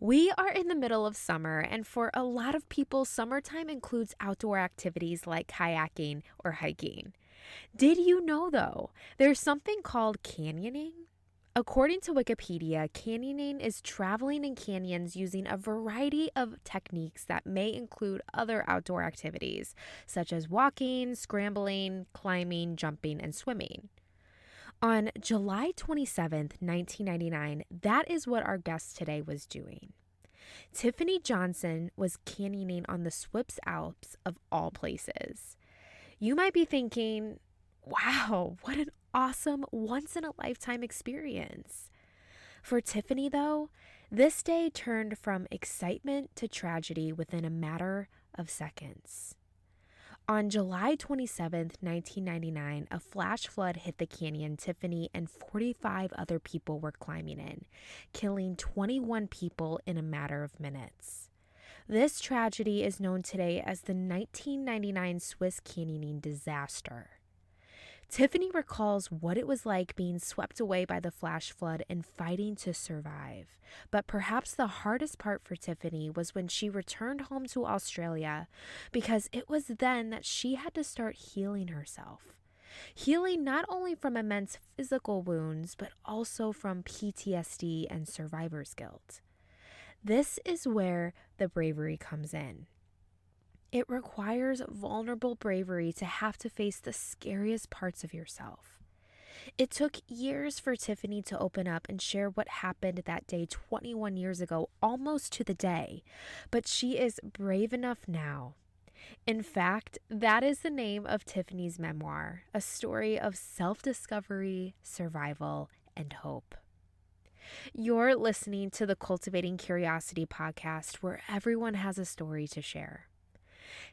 We are in the middle of summer, and for a lot of people, summertime includes outdoor activities like kayaking or hiking. Did you know, though, there's something called canyoning? According to Wikipedia, canyoning is traveling in canyons using a variety of techniques that may include other outdoor activities, such as walking, scrambling, climbing, jumping, and swimming. On July 27th, 1999, that is what our guest today was doing. Tiffany Johnson was canyoning on the Swiss Alps of all places. You might be thinking, wow, what an awesome once in a lifetime experience. For Tiffany, though, this day turned from excitement to tragedy within a matter of seconds. On July 27th, 1999, a flash flood hit the canyon Tiffany and 45 other people were climbing in, killing 21 people in a matter of minutes. This tragedy is known today as the 1999 Swiss canyoning disaster. Tiffany recalls what it was like being swept away by the flash flood and fighting to survive. But perhaps the hardest part for Tiffany was when she returned home to Australia, because it was then that she had to start healing herself. Healing not only from immense physical wounds, but also from PTSD and survivor's guilt. This is where the bravery comes in. It requires vulnerable bravery to have to face the scariest parts of yourself. It took years for Tiffany to open up and share what happened that day 21 years ago, almost to the day, but she is brave enough now. In fact, that is the name of Tiffany's memoir, a story of self-discovery, survival, and hope. You're listening to the Cultivating Curiosity podcast, where everyone has a story to share.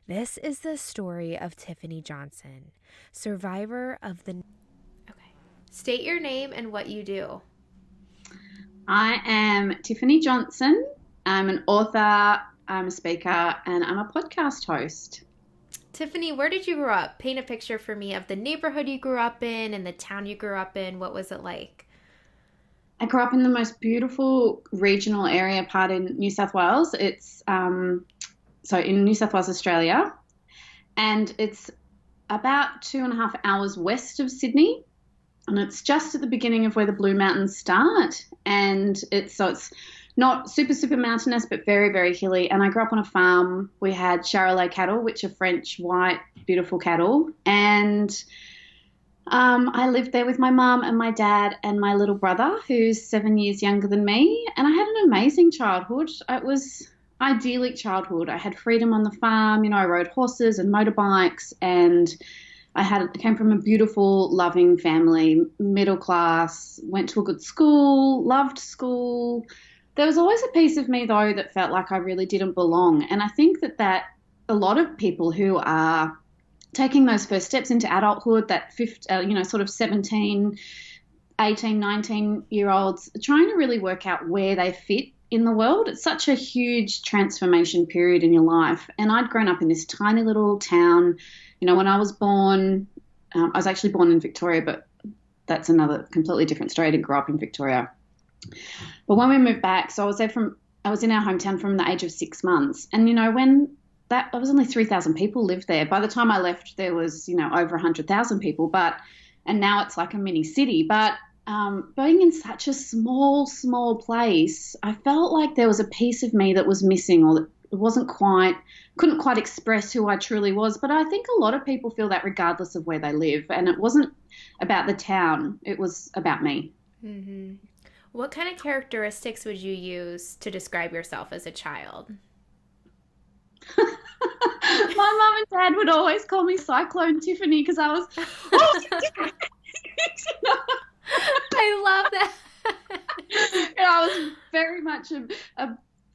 This is the story of Tiffany Johnson, survivor of the... Okay. State your name and what you do. I am Tiffany Johnson. I'm an author, I'm a speaker, and I'm a podcast host. Tiffany, where did you grow up? Paint a picture for me of the neighborhood you grew up in and the town you grew up in. What was it like? I grew up in the most beautiful regional area part in New South Wales. It's in New South Wales, Australia, and it's about 2.5 hours west of Sydney, and it's just at the beginning of where the Blue Mountains start, and it's not super mountainous, but very, very hilly. And I grew up on a farm. We had Charolais cattle, which are French white, beautiful cattle, and I lived there with my mum and my dad and my little brother, who's 7 years younger than me, and I had an amazing childhood. It was idyllic childhood. I had freedom on the farm. I rode horses and motorbikes, and I came from a beautiful, loving family, middle class, went to a good school, loved school. There was always a piece of me, though, that felt like I really didn't belong. And I think that a lot of people who are taking those first steps into adulthood, that sort of 17, 18, 19-year-olds, trying to really work out where they fit in the world. It's such a huge transformation period in your life. And I'd grown up in this tiny little town. When I was born, I was actually born in Victoria, but that's another completely different story. I didn't grow up in Victoria. But when we moved back, so I was in our hometown from the age of 6 months. And, I was only 3,000 people lived there. By the time I left, there was, over 100,000 people. And now it's like a mini city. But being in such a small place, I felt like there was a piece of me that was missing, or that couldn't quite express who I truly was. But I think a lot of people feel that regardless of where they live. And it wasn't about the town. It was about me. Mm-hmm. What kind of characteristics would you use to describe yourself as a child? My mum and dad would always call me Cyclone Tiffany because I was, I love that. I was very much a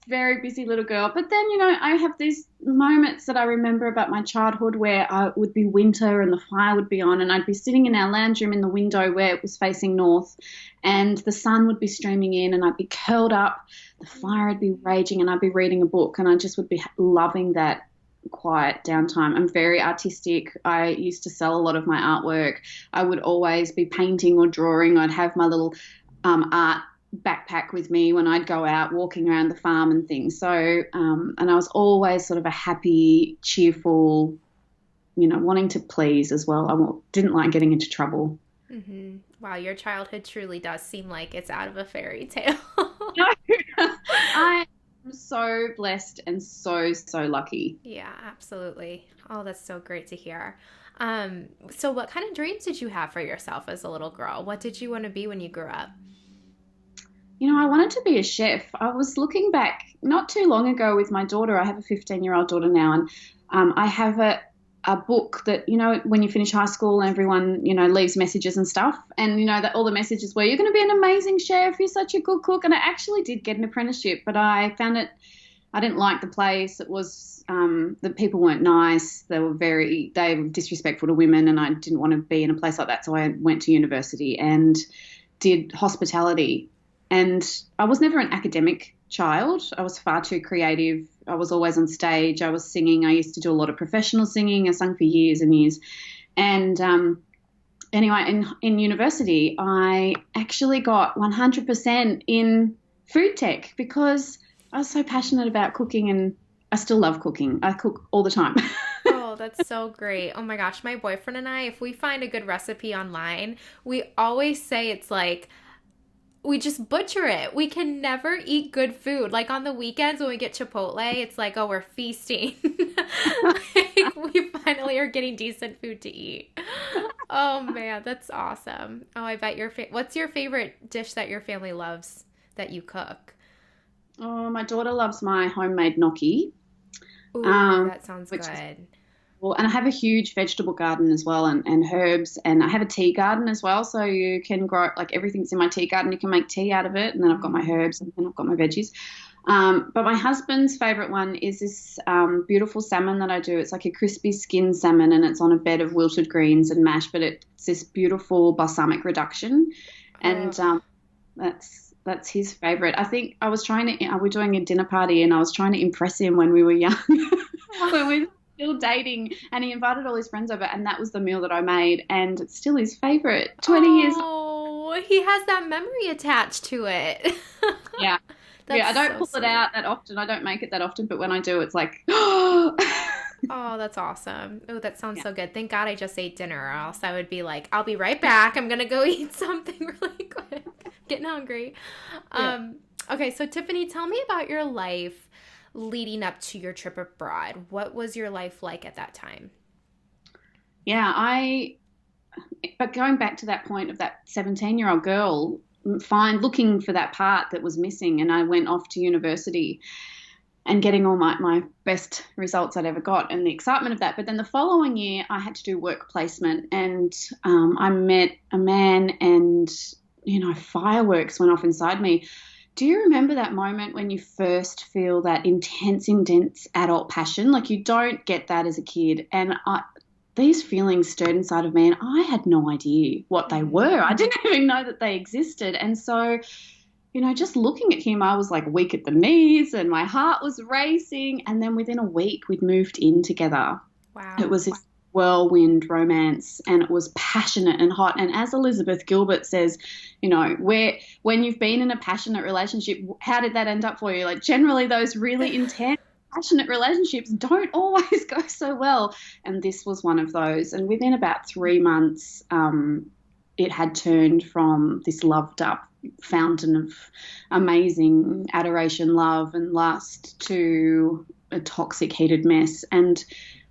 very busy little girl. But then, I have these moments that I remember about my childhood where it would be winter and the fire would be on, and I'd be sitting in our lounge room in the window where it was facing north, and the sun would be streaming in, and I'd be curled up, the fire would be raging, and I'd be reading a book, and I just would be loving that quiet downtime. I'm very artistic. I used to sell a lot of my artwork. I would always be painting or drawing. I'd have my little art backpack with me when I'd go out walking around the farm and things. So, and I was always sort of a happy, cheerful, wanting to please as well. Didn't like getting into trouble. Wow, your childhood truly does seem like it's out of a fairy tale. No, I am so blessed and so, so lucky. Yeah, absolutely. Oh, that's so great to hear. So what kind of dreams did you have for yourself as a little girl? What did you want to be when you grew up? I wanted to be a chef. I was looking back not too long ago with my daughter. I have a 15-year-old daughter now, and I have a book that, when you finish high school and everyone, leaves messages and stuff. And, that all the messages were, you're going to be an amazing chef. You're such a good cook. And I actually did get an apprenticeship, but I found I didn't like the place. It was, the people weren't nice. They were disrespectful to women, and I didn't want to be in a place like that. So I went to university and did hospitality. And I was never an academic child. I was far too creative. I was always on stage. I was singing. I used to do a lot of professional singing. I sung for years and years. And anyway, in university, I actually got 100% in food tech because I was so passionate about cooking, and I still love cooking. I cook all the time. Oh, that's so great. Oh my gosh, my boyfriend and I, if we find a good recipe online, we always say it's like, we just butcher it. We can never eat good food. Like on the weekends when we get Chipotle, it's like, oh, we're feasting. Like we finally are getting decent food to eat. Oh man, that's awesome. Oh, I bet what's your favorite dish that your family loves that you cook? Oh, my daughter loves my homemade gnocchi. Ooh, that sounds good. And I have a huge vegetable garden as well, and herbs, and I have a tea garden as well. So you can grow, like, everything's in my tea garden. You can make tea out of it, and then I've got my herbs, and then I've got my veggies. But my husband's favourite one is this beautiful salmon that I do. It's like a crispy skinned salmon, and it's on a bed of wilted greens and mash, but it's this beautiful balsamic reduction, and that's his favourite. I think we're doing a dinner party, and I was trying to impress him when we were young, when we were still dating, and he invited all his friends over, and that was the meal that I made, and it's still his favourite 20 years. Oh, he has that memory attached to it. Yeah. Yeah, I don't pull it out that often. I don't make it that often, but when I do, it's like, oh, that's awesome. Oh, that sounds so good. Thank God I just ate dinner, or else I would be like, I'll be right back. I'm going to go eat something really quick. Getting hungry. Yeah. Okay, so Tiffany, tell me about your life leading up to your trip abroad. What was your life like at that time? Yeah, but going back to that point of that 17-year-old girl, looking for that part that was missing, and I went off to university and getting all my best results I'd ever got, and the excitement of that. But then the following year, I had to do work placement, and I met a man, and, fireworks went off inside me. Do you remember that moment when you first feel that intense adult passion? Like, you don't get that as a kid. And these feelings stirred inside of me, and I had no idea what they were. I didn't even know that they existed. And so, just looking at him, I was like weak at the knees, and my heart was racing. And then within a week, we'd moved in together. Wow. It was this whirlwind romance, and it was passionate and hot. And as Elizabeth Gilbert says, when you've been in a passionate relationship, how did that end up for you? Like, generally those really intense passionate relationships don't always go so well, and this was one of those. And within about 3 months, it had turned from this loved up fountain of amazing adoration, love and lust to a toxic, heated mess. And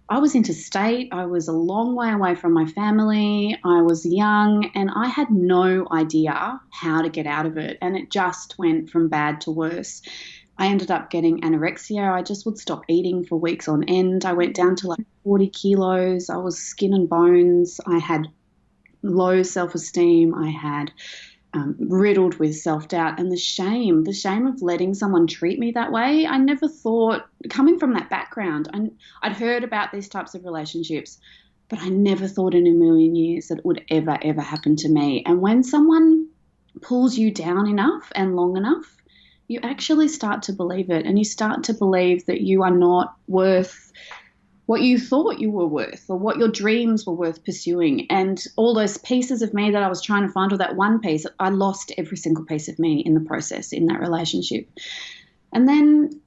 I was interstate. I was a long way away from my family. I was young, and I had no idea how to get out of it. And it just went from bad to worse. I ended up getting anorexia. I just would stop eating for weeks on end. I went down to like 40 kilos. I was skin and bones. I had low self-esteem. I had riddled with self-doubt, and the shame of letting someone treat me that way. I never thought, coming from that background, I'd heard about these types of relationships, but I never thought in a million years that it would ever, ever happen to me. And when someone pulls you down enough and long enough, you actually start to believe it, and you start to believe that you are not worth what you thought you were worth or what your dreams were worth pursuing. And all those pieces of me that I was trying to find, or that one piece, I lost every single piece of me in the process in that relationship. And then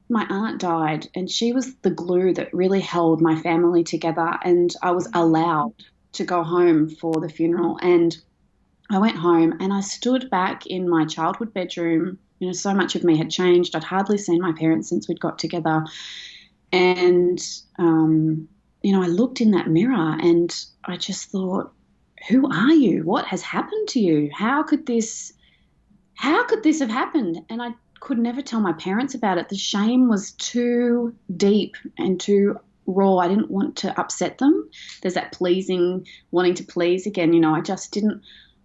my aunt died, and she was the glue that really held my family together. And I was allowed to go home for the funeral. And I went home and I stood back in my childhood bedroom. You know, so much of me had changed. I'd hardly seen my parents since we'd got together. And, I looked in that mirror and I just thought, who are you? What has happened to you? How could this have happened? And I could never tell my parents about it. The shame was too deep and too raw. I didn't want to upset them. There's that wanting to please again. I didn't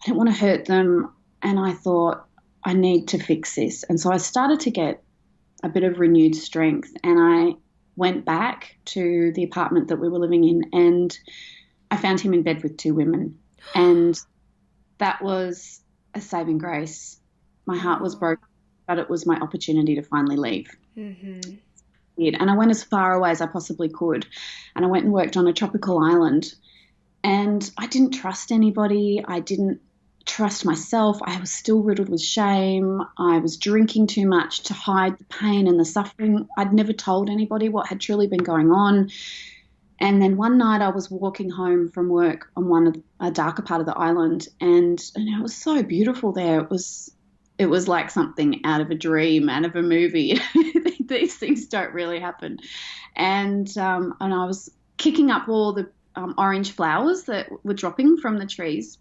want to hurt them. And I thought, I need to fix this. And so I started to get a bit of renewed strength, and I went back to the apartment that we were living in, and I found him in bed with two women. And that was a saving grace. My heart was broken, but it was my opportunity to finally leave. Mm-hmm. And I went as far away as I possibly could. And I went and worked on a tropical island. And I didn't trust anybody. I didn't trust myself. I was still riddled with shame. I was drinking too much to hide the pain and the suffering. I'd never told anybody what had truly been going on. And then one night I was walking home from work on a darker part of the island, and it was so beautiful there. It was like something out of a dream, out of a movie. These things don't really happen. And I was kicking up all the orange flowers that were dropping from the trees.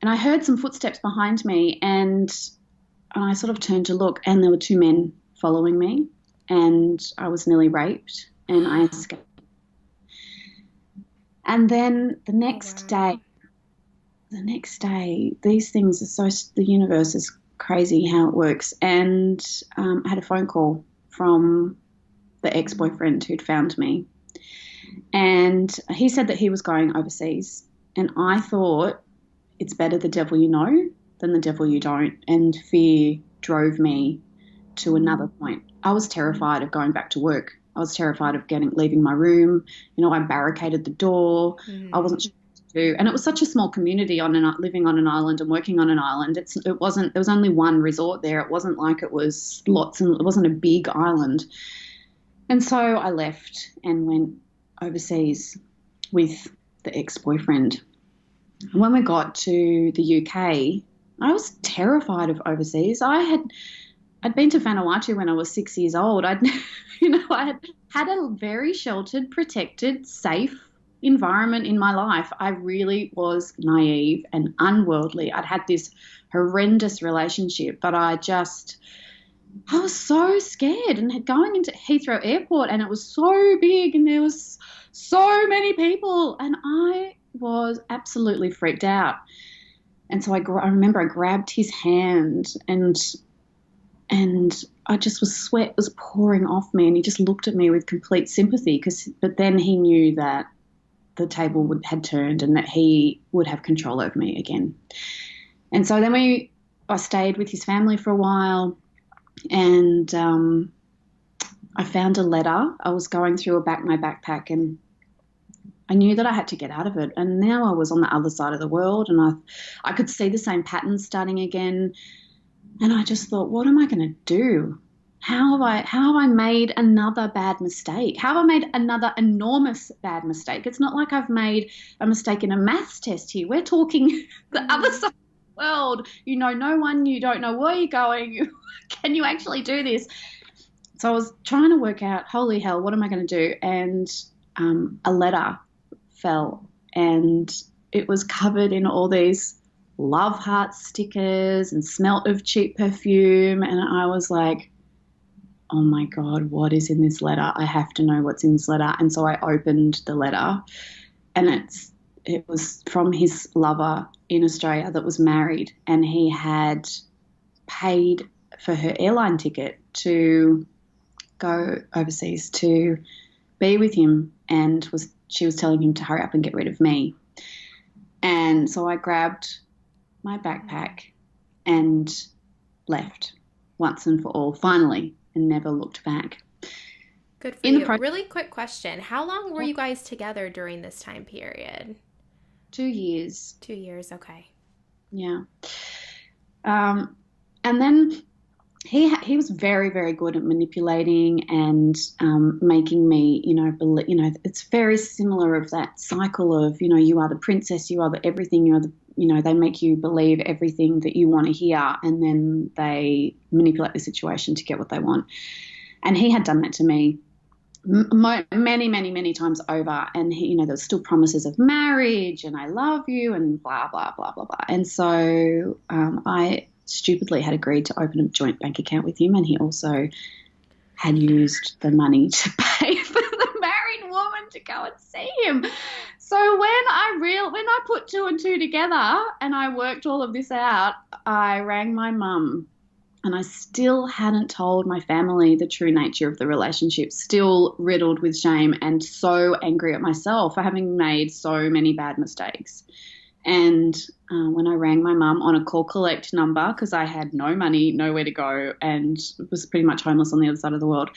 And I heard some footsteps behind me, and I sort of turned to look, and there were two men following me, and I was nearly raped, and I escaped. And then the next day, these things are the universe is crazy how it works. And I had a phone call from the ex-boyfriend who'd found me. And he said that he was going overseas. And I thought, it's better the devil you know than the devil you don't. And fear drove me to another point. I was terrified of going back to work. I was terrified of leaving my room. I barricaded the door. I wasn't sure what to do. And it was such a small community living on an island and working on an island. There was only one resort there. It wasn't like it was lots, and it wasn't a big island. And so I left and went overseas with the ex-boyfriend. And when we got to the UK, I was terrified of overseas. I'd been to Vanuatu when I was 6 years old. I had a very sheltered, protected, safe environment in my life. I really was naive and unworldly. I'd had this horrendous relationship, but I was so scared. And going into Heathrow Airport, and it was so big, and there was so many people, and I was absolutely freaked out. And so I remember I grabbed his hand, and I just sweat was pouring off me, and he just looked at me with complete sympathy, but then he knew that the table had turned and that he would have control over me again. And so then I stayed with his family for a while, and I found a letter. I was going through my backpack, and I knew that I had to get out of it. And now I was on the other side of the world, and I could see the same patterns starting again. And I just thought, what am I going to do? How have I made another bad mistake? How have I made another enormous bad mistake? It's not like I've made a mistake in a maths test here. We're talking the other side of the world. No one, you don't know where you're going. Can you actually do this? So I was trying to work out, holy hell, what am I going to do? And a letter fell, and it was covered in all these love heart stickers and smelt of cheap perfume. And I was like, oh my God, what is in this letter? I have to know what's in this letter. And so I opened the letter, and it was from his lover in Australia that was married, and he had paid for her airline ticket to go overseas to be with him, and she was telling him to hurry up and get rid of me. And so I grabbed my backpack and left once and for all, finally, and never looked back. Good for In the you. process, Really quick question. How long were you guys together during this time period? 2 years. 2 years. Okay. Yeah. Um, and then he was very, very good at manipulating and making me, believe, it's very similar of that cycle of, you are the princess, you are the everything, you are the, they make you believe everything that you want to hear, and then they manipulate the situation to get what they want. And he had done that to me many, many, many times over. And he, there was still promises of marriage and I love you and blah, blah, blah, blah, blah. And so I stupidly had agreed to open a joint bank account with him, and he also had used the money to pay for the married woman to go and see him. So when I put two and two together and I worked all of this out, I rang my mum, and I still hadn't told my family the true nature of the relationship, still riddled with shame and so angry at myself for having made so many bad mistakes. And when I rang my mum on a call collect number, because I had no money, nowhere to go, and was pretty much homeless on the other side of the world,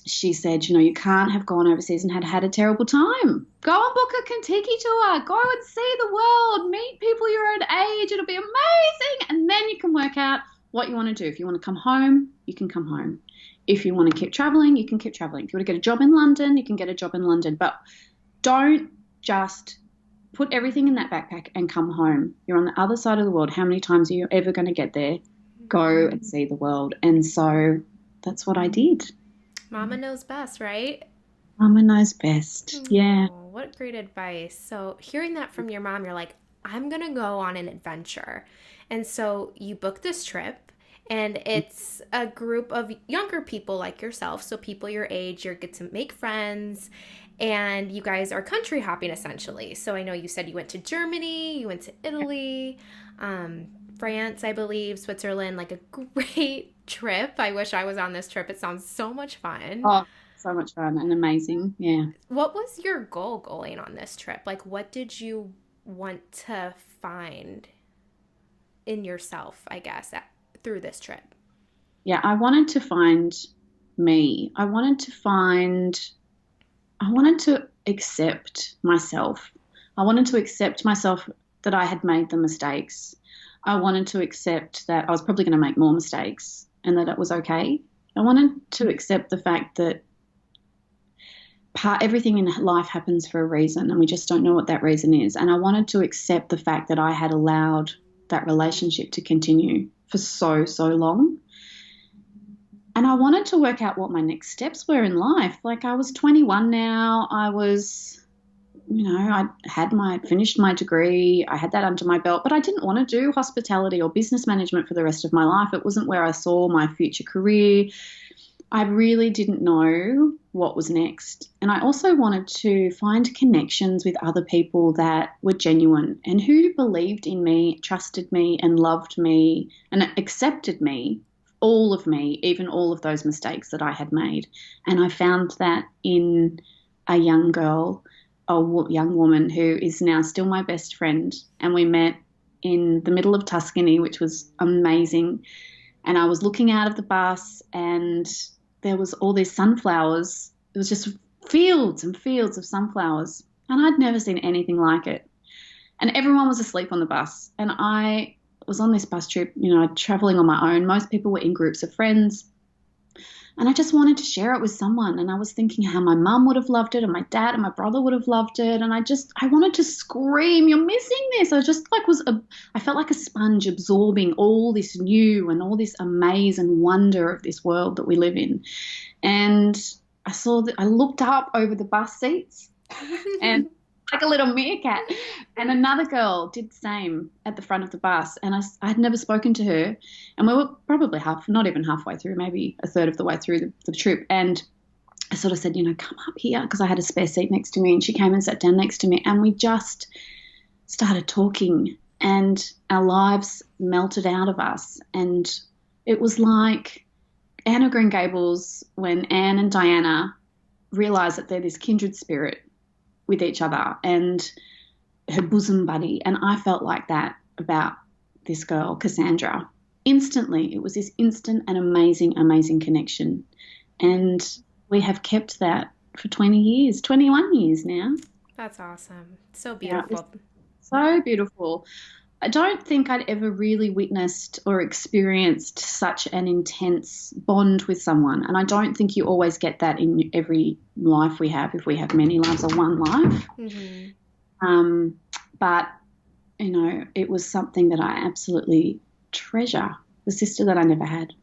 she said, you can't have gone overseas and had a terrible time. Go and book a Kentucky tour. Go and see the world. Meet people your own age. It'll be amazing. And then you can work out what you want to do. If you want to come home, you can come home. If you want to keep traveling, you can keep traveling. If you want to get a job in London, you can get a job in London. But don't just put everything in that backpack and come home. You're on the other side of the world. How many times are you ever going to get there? Go and see the world. And so that's what I did. Mama knows best, right? Mama knows best. Yeah. Oh, what great advice. So hearing that from your mom, you're like, I'm going to go on an adventure. And so you book this trip, and it's a group of younger people like yourself. So people your age, you get to make friends, and you guys are country hopping essentially. So I know you said you went to Germany, you went to Italy, France, I believe, Switzerland, like a great trip. I wish I was on this trip. It sounds so much fun. Oh, so much fun and amazing. Yeah. What was your goal going on this trip? Like, what did you want to find in yourself, I guess, through this trip? Yeah, I wanted to find me. I wanted to accept myself. I wanted to accept myself that I had made the mistakes. I wanted to accept that I was probably going to make more mistakes and that it was okay. I wanted to accept the fact that everything in life happens for a reason, and we just don't know what that reason is. And I wanted to accept the fact that I had allowed that relationship to continue for so, so long. And I wanted to work out what my next steps were in life. Like, I was 21 now. I was, I had finished my degree. I had that under my belt, but I didn't want to do hospitality or business management for the rest of my life. It wasn't where I saw my future career. I really didn't know what was next. And I also wanted to find connections with other people that were genuine and who believed in me, trusted me, and loved me and accepted me, all of me, even all of those mistakes that I had made. And I found that in a young girl, a young woman who is now still my best friend. And we met in the middle of Tuscany, which was amazing. And I was looking out of the bus, and there was all these sunflowers. It was just fields and fields of sunflowers. And I'd never seen anything like it. And everyone was asleep on the bus. And I was on this bus trip, traveling on my own. Most people were in groups of friends. And I just wanted to share it with someone. And I was thinking how my mum would have loved it, and my dad and my brother would have loved it. And I wanted to scream, "You're missing this." I just I felt like a sponge absorbing all this new and all this amaze and wonder of this world that we live in. And I looked up over the bus seats and like a little meerkat. And another girl did the same at the front of the bus. And I had never spoken to her. And we were probably not even halfway through, maybe a third of the way through the trip. And I sort of said, come up here, because I had a spare seat next to me. And she came and sat down next to me. And we just started talking, and our lives melted out of us. And it was like Anne of Green Gables, when Anne and Diana realised that they're this kindred spirit with each other and her bosom buddy. And I felt like that about this girl, Cassandra. Instantly, it was this instant and amazing, amazing connection. And we have kept that for 20 years, 21 years now. That's awesome. So Yeah, it's beautiful. so beautiful. I don't think I'd ever really witnessed or experienced such an intense bond with someone. And I don't think you always get that in every life we have, if we have many lives or one life. Hmm. Um, but, it was something that I absolutely treasure, the sister that I never had.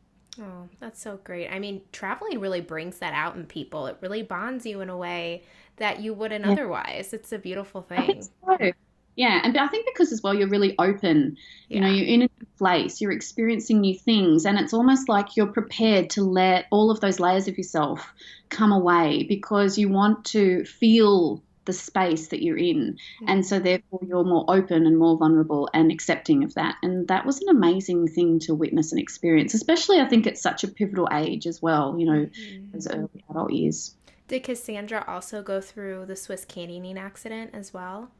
Oh, that's so great. I mean, traveling really brings that out in people. It really bonds you in a way that you wouldn't Yeah, otherwise. It's a beautiful I think thing. so. Yeah, and I think because as well you're really open. Yeah. You're in a new place, you're experiencing new things, and it's almost like you're prepared to let all of those layers of yourself come away because you want to feel the space that you're in. And so therefore you're more open and more vulnerable and accepting of that. And that was an amazing thing to witness and experience, especially I think at such a pivotal age as well, Mm-hmm. those early adult years. Did Cassandra also go through the Swiss canyoning accident as well?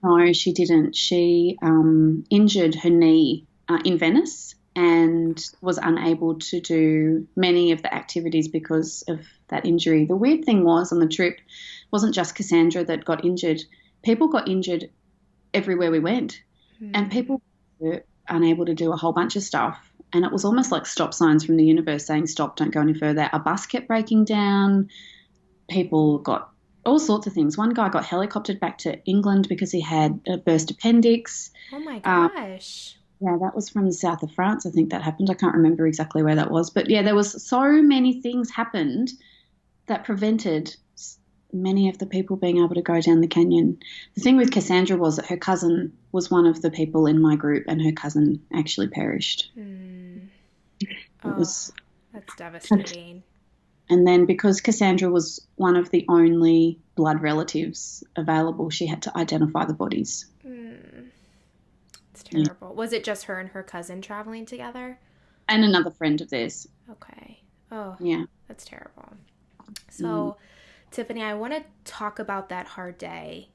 No, she didn't. She injured her knee in Venice and was unable to do many of the activities because of that injury. The weird thing was on the trip, it wasn't just Cassandra that got injured. People got injured everywhere we went, and Hmm. people were unable to do a whole bunch of stuff. And it was almost like stop signs from the universe saying, stop, don't go any further. A bus kept breaking down. People got all sorts of things. One guy got helicoptered back to England because he had a burst appendix. Oh my Um, gosh. yeah, that was from the south of France. I think that happened. I can't remember exactly where that was, but yeah, there was so many things happened that prevented many of the people being able to go down the canyon. The thing with Cassandra was that her cousin was one of the people in my group, and her cousin actually perished. Hmm. It Oh, was, that's devastating. and then because Cassandra was one of the only blood relatives available, she had to identify the bodies. Hmm. It's Yeah. terrible. Was it just her and her cousin traveling together? And another friend of theirs. Okay. Oh, Yeah. that's terrible. Mm. So, Tiffany, I want to talk about that hard day.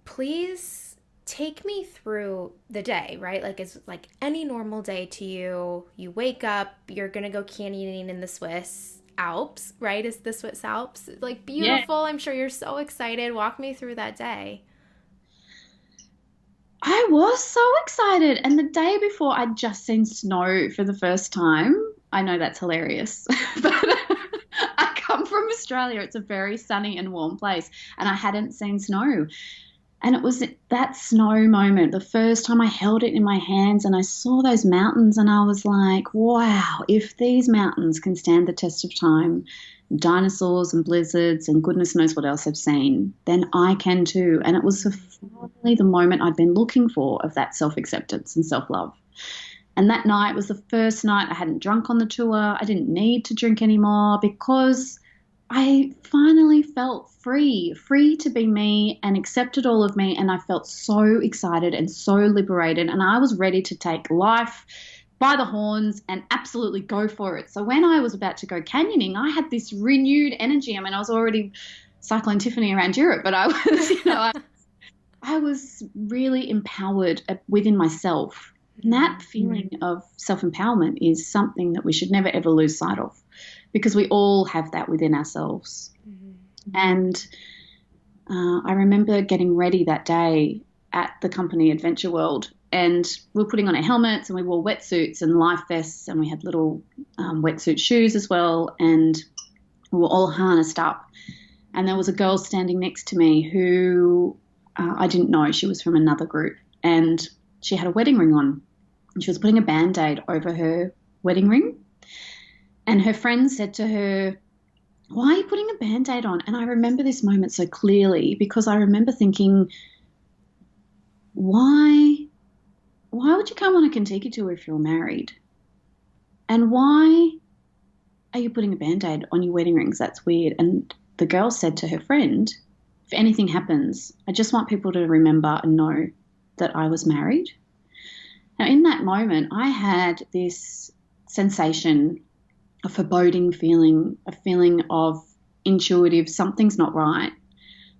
Please take me through the day, right? Like it's like any normal day to you. You wake up, you're gonna go canyoning in the Swiss Alps, right? Is the Swiss Alps like Yeah. beautiful? I'm sure you're so excited. Walk me through that day. I was so excited. And the day before, I'd just seen snow for the first time. I know that's hilarious, but I come from Australia. It's a very sunny and warm place, and I hadn't seen snow. And it was that snow moment, the first time I held it in my hands and I saw those mountains, and I was like, wow, if these mountains can stand the test of time, dinosaurs and blizzards and goodness knows what else I've seen, then I can too. And it was finally the moment I'd been looking for of that self acceptance and self love. And that night was the first night I hadn't drunk on the tour. I didn't need to drink anymore because I finally felt free, free to be me and accepted all of me. And I felt so excited and so liberated. And I was ready to take life by the horns and absolutely go for it. So when I was about to go canyoning, I had this renewed energy. I mean, I was already cycling Tiffany around Europe, but I was, I was really empowered within myself. And that feeling of self empowerment is something that we should never ever lose sight of because we all have that within ourselves. And I remember getting ready that day at the company Adventure World, and we were putting on our helmets and we wore wetsuits and life vests, and we had little wetsuit shoes as well, and we were all harnessed up. And there was a girl standing next to me who I didn't know. She was from another group, and she had a wedding ring on. And she was putting a Band-Aid over her wedding ring. And her friend said to her, why are you putting a Band-Aid on? And I remember this moment so clearly because I remember thinking, why would you come on a Kentucky tour if you're married? And why are you putting a Band-Aid on your wedding rings? That's weird. And the girl said to her friend, if anything happens, I just want people to remember and know that I was married. Now, in that moment, I had this sensation, a foreboding feeling, a feeling of intuitive, something's not right.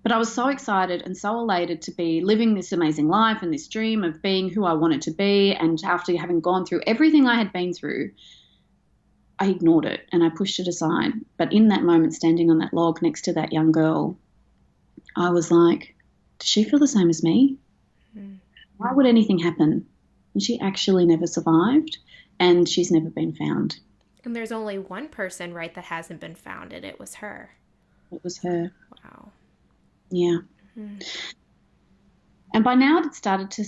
But I was so excited and so elated to be living this amazing life and this dream of being who I wanted to be. And after having gone through everything I had been through, I ignored it and I pushed it aside. But in that moment, standing on that log next to that young girl, I was like, does she feel the same as me? Mm. Why would anything happen? And she actually never survived, and she's never been found. And there's only one person, right, that hasn't been found, and it was her. It was her. Wow. Yeah. Mm. And by now it had started to,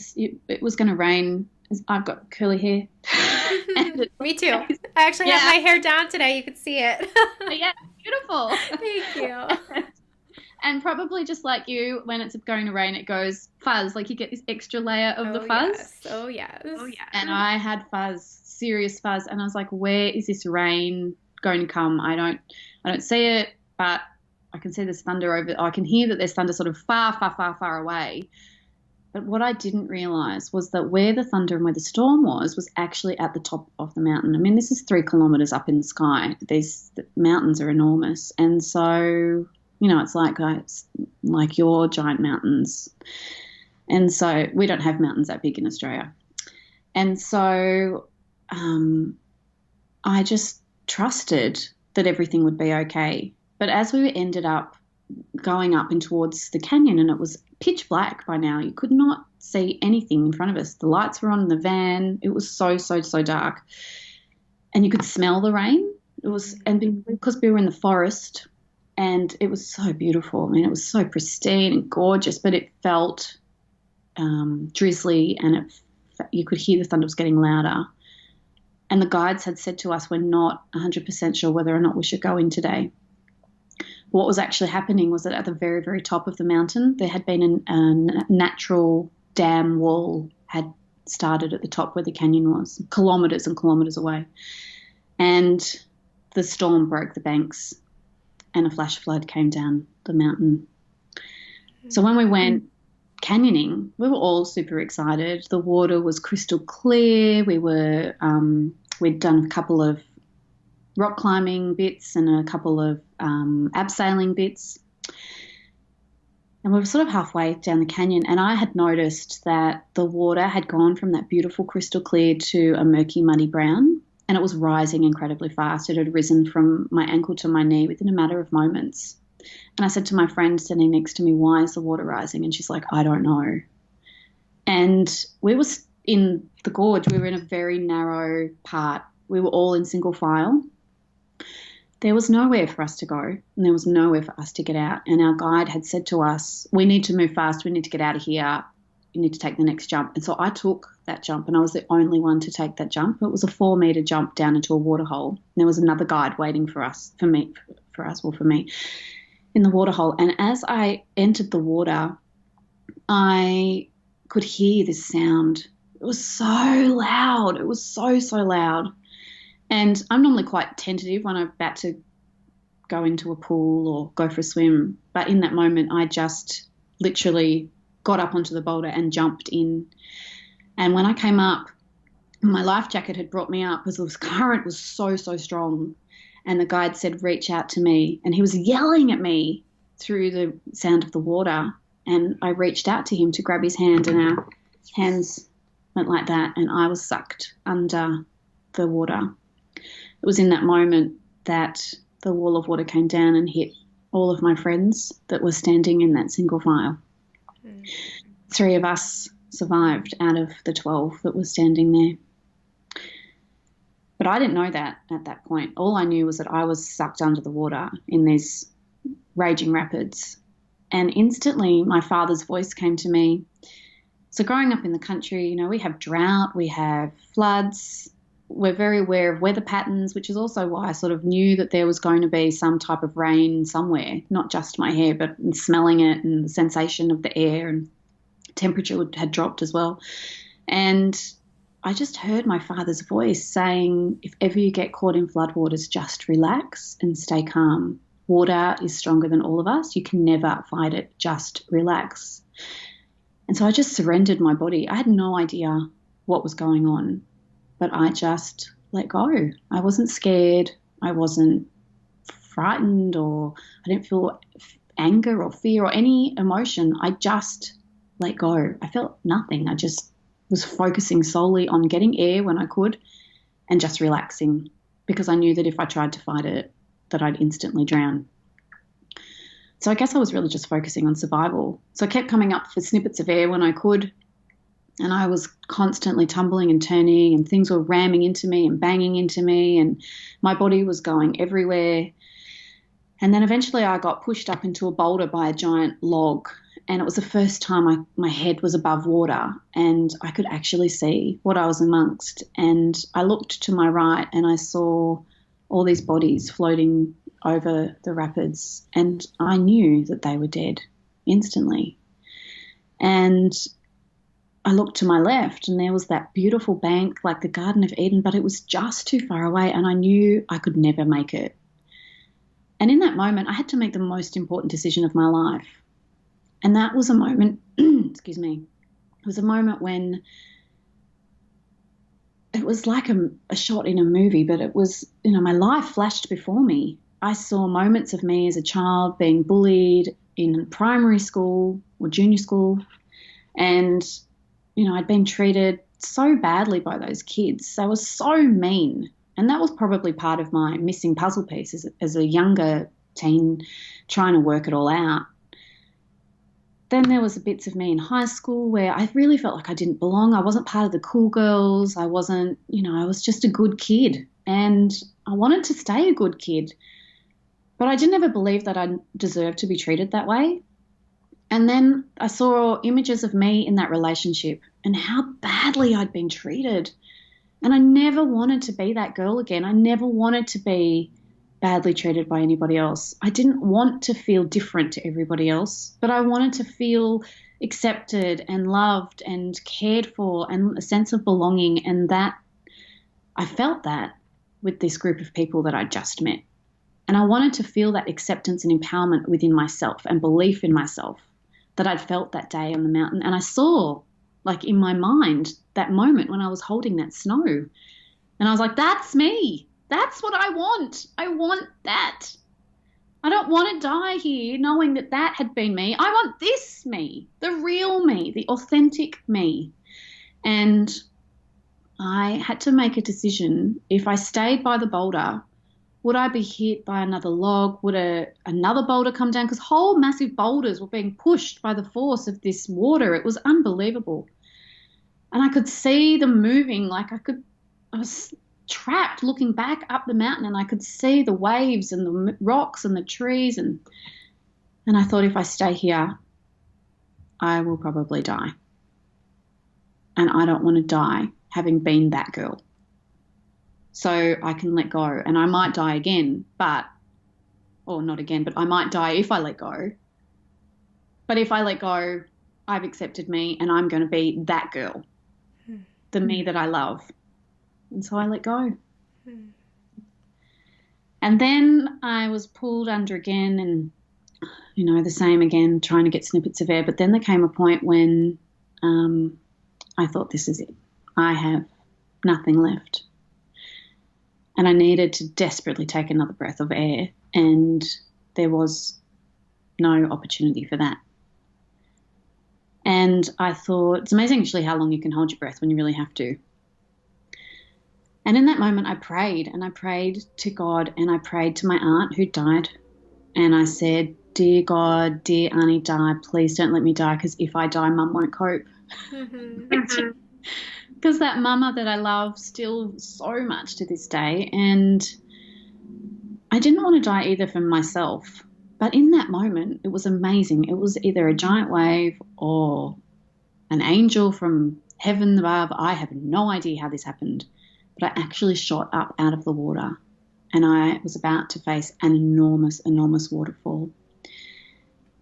it was going to rain. I've got curly hair. Me too. I actually have my hair down today. You can see it. Yeah, beautiful. Thank you. And probably just like you, when it's going to rain, it goes fuzz. Like you get this extra layer of the fuzz. Yes. Oh, yes. Oh, yeah. And I had fuzz, serious fuzz. And I was like, where is this rain going to come? I don't see it, but I can see there's thunder over. I can hear that there's thunder sort of far, far, far, far away. But what I didn't realize was that where the thunder and where the storm was actually at the top of the mountain. I mean, this is 3 kilometers up in the sky. The mountains are enormous. And so, it's like your giant mountains. And so we don't have mountains that big in Australia. And so I just trusted that everything would be okay. But as we ended up going up and towards the canyon, and it was pitch black by now, you could not see anything in front of us. The lights were on in the van. It was so, so, so dark. And you could smell the rain. And because we were in the forest, and it was so beautiful. I mean, it was so pristine and gorgeous, but it felt drizzly, and you could hear the thunder was getting louder. And the guides had said to us, we're not 100% sure whether or not we should go in today. What was actually happening was that at the very, very top of the mountain, there had been a natural dam wall had started at the top where the canyon was, kilometres and kilometres away. And the storm broke the banks, and a flash flood came down the mountain. So when we went canyoning, we were all super excited. The water was crystal clear. We'd done a couple of rock climbing bits and a couple of abseiling bits. And we were sort of halfway down the canyon, and I had noticed that the water had gone from that beautiful crystal clear to a murky, muddy brown, and it was rising incredibly fast. It had risen from my ankle to my knee within a matter of moments. And I said to my friend standing next to me, why is the water rising? And she's like, I don't know. And we were in the gorge. We were in a very narrow part. We were all in single file. There was nowhere for us to go, and there was nowhere for us to get out. And our guide had said to us, we need to move fast. We need to get out of here. You need to take the next jump. And so I took that jump, and I was the only one to take that jump. It was a 4-meter jump down into a waterhole. And there was another guide waiting for me, in the waterhole. And as I entered the water, I could hear this sound. It was so loud. It was so, so loud. And I'm normally quite tentative when I'm about to go into a pool or go for a swim. But in that moment, I just literally got up onto the boulder and jumped in. And when I came up, my life jacket had brought me up because the current was so, so strong. And the guide said, reach out to me. And he was yelling at me through the sound of the water. And I reached out to him to grab his hand, and our hands went like that. And I was sucked under the water. It was in that moment that the wall of water came down and hit all of my friends that were standing in that single file. 3 of us survived out of the 12 that were standing there. But I didn't know that at that point. All I knew was that I was sucked under the water in these raging rapids. And instantly my father's voice came to me. So growing up in the country, we have drought, we have floods. We're very aware of weather patterns, which is also why I sort of knew that there was going to be some type of rain somewhere, not just my hair, but smelling it and the sensation of the air, and temperature had dropped as well. And I just heard my father's voice saying, if ever you get caught in floodwaters, just relax and stay calm. Water is stronger than all of us. You can never fight it. Just relax. And so I just surrendered my body. I had no idea what was going on, but I just let go. I wasn't scared. I wasn't frightened, or I didn't feel anger or fear or any emotion. I just let go. I felt nothing. I just was focusing solely on getting air when I could and just relaxing. because I knew that if I tried to fight it, that I'd instantly drown. So I guess I was really just focusing on survival. So I kept coming up for snippets of air when I could, and I was constantly tumbling and turning, and things were ramming into me and banging into me, and my body was going everywhere. And then eventually I got pushed up into a boulder by a giant log, and it was the first time my head was above water and I could actually see what I was amongst. And I looked to my right and I saw all these bodies floating over the rapids, and I knew that they were dead instantly. And I looked to my left and there was that beautiful bank like the Garden of Eden, but it was just too far away and I knew I could never make it. And in that moment, I had to make the most important decision of my life. And that was a moment, excuse me, it was a moment when it was like a shot in a movie, but it was, my life flashed before me. I saw moments of me as a child being bullied in primary school or junior school. And, I'd been treated so badly by those kids. They were so mean. And that was probably part of my missing puzzle piece as a younger teen trying to work it all out. Then there was bits of me in high school where I really felt like I didn't belong. I wasn't part of the cool girls. I wasn't, I was just a good kid. And I wanted to stay a good kid. But I didn't ever believe that I deserved to be treated that way. And then I saw images of me in that relationship and how badly I'd been treated. And I never wanted to be that girl again. I never wanted to be badly treated by anybody else. I didn't want to feel different to everybody else, but I wanted to feel accepted and loved and cared for and a sense of belonging. And that I felt that with this group of people that I just met. And I wanted to feel that acceptance and empowerment within myself and belief in myself that I'd felt that day on the mountain. And I saw, like in my mind, that moment when I was holding that snow. And I was like, that's me. That's what I want. I want that. I don't want to die here knowing that that had been me. I want this me, the real me, the authentic me. And I had to make a decision. If I stayed by the boulder, would I be hit by another log? Would another boulder come down? Because whole massive boulders were being pushed by the force of this water. It was unbelievable. And I could see them moving. I was trapped looking back up the mountain, and I could see the waves and the rocks and the trees. And I thought, if I stay here, I will probably die. And I don't want to die having been that girl. So I can let go, and I might die again, or not again, but I might die if I let go. But if I let go, I've accepted me and I'm going to be that girl, the me that I love. And so I let go. And then I was pulled under again and, the same again, trying to get snippets of air. But then there came a point when I thought, this is it. I have nothing left. And I needed to desperately take another breath of air, and there was no opportunity for that. And I thought, it's amazing actually how long you can hold your breath when you really have to. And in that moment I prayed to God, and I prayed to my aunt who died. And I said, dear God, dear Auntie Di, please don't let me die, because if I die, Mum won't cope. Because that mama that I love still so much to this day. And I didn't want to die either for myself. But in that moment, it was amazing. It was either a giant wave or an angel from heaven above. I have no idea how this happened. But I actually shot up out of the water, and I was about to face an enormous, enormous waterfall.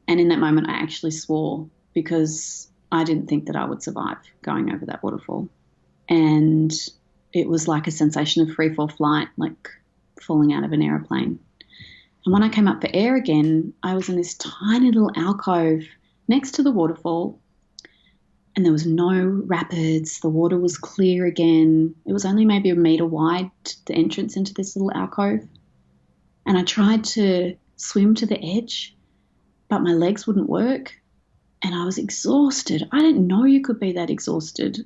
And in that moment, I actually swore, because I didn't think that I would survive going over that waterfall. And it was like a sensation of free fall flight, like falling out of an aeroplane. And when I came up for air again, I was in this tiny little alcove next to the waterfall, and there was no rapids. The water was clear again. It was only maybe a metre wide, the entrance into this little alcove. And I tried to swim to the edge, but my legs wouldn't work. And I was exhausted. I didn't know you could be that exhausted.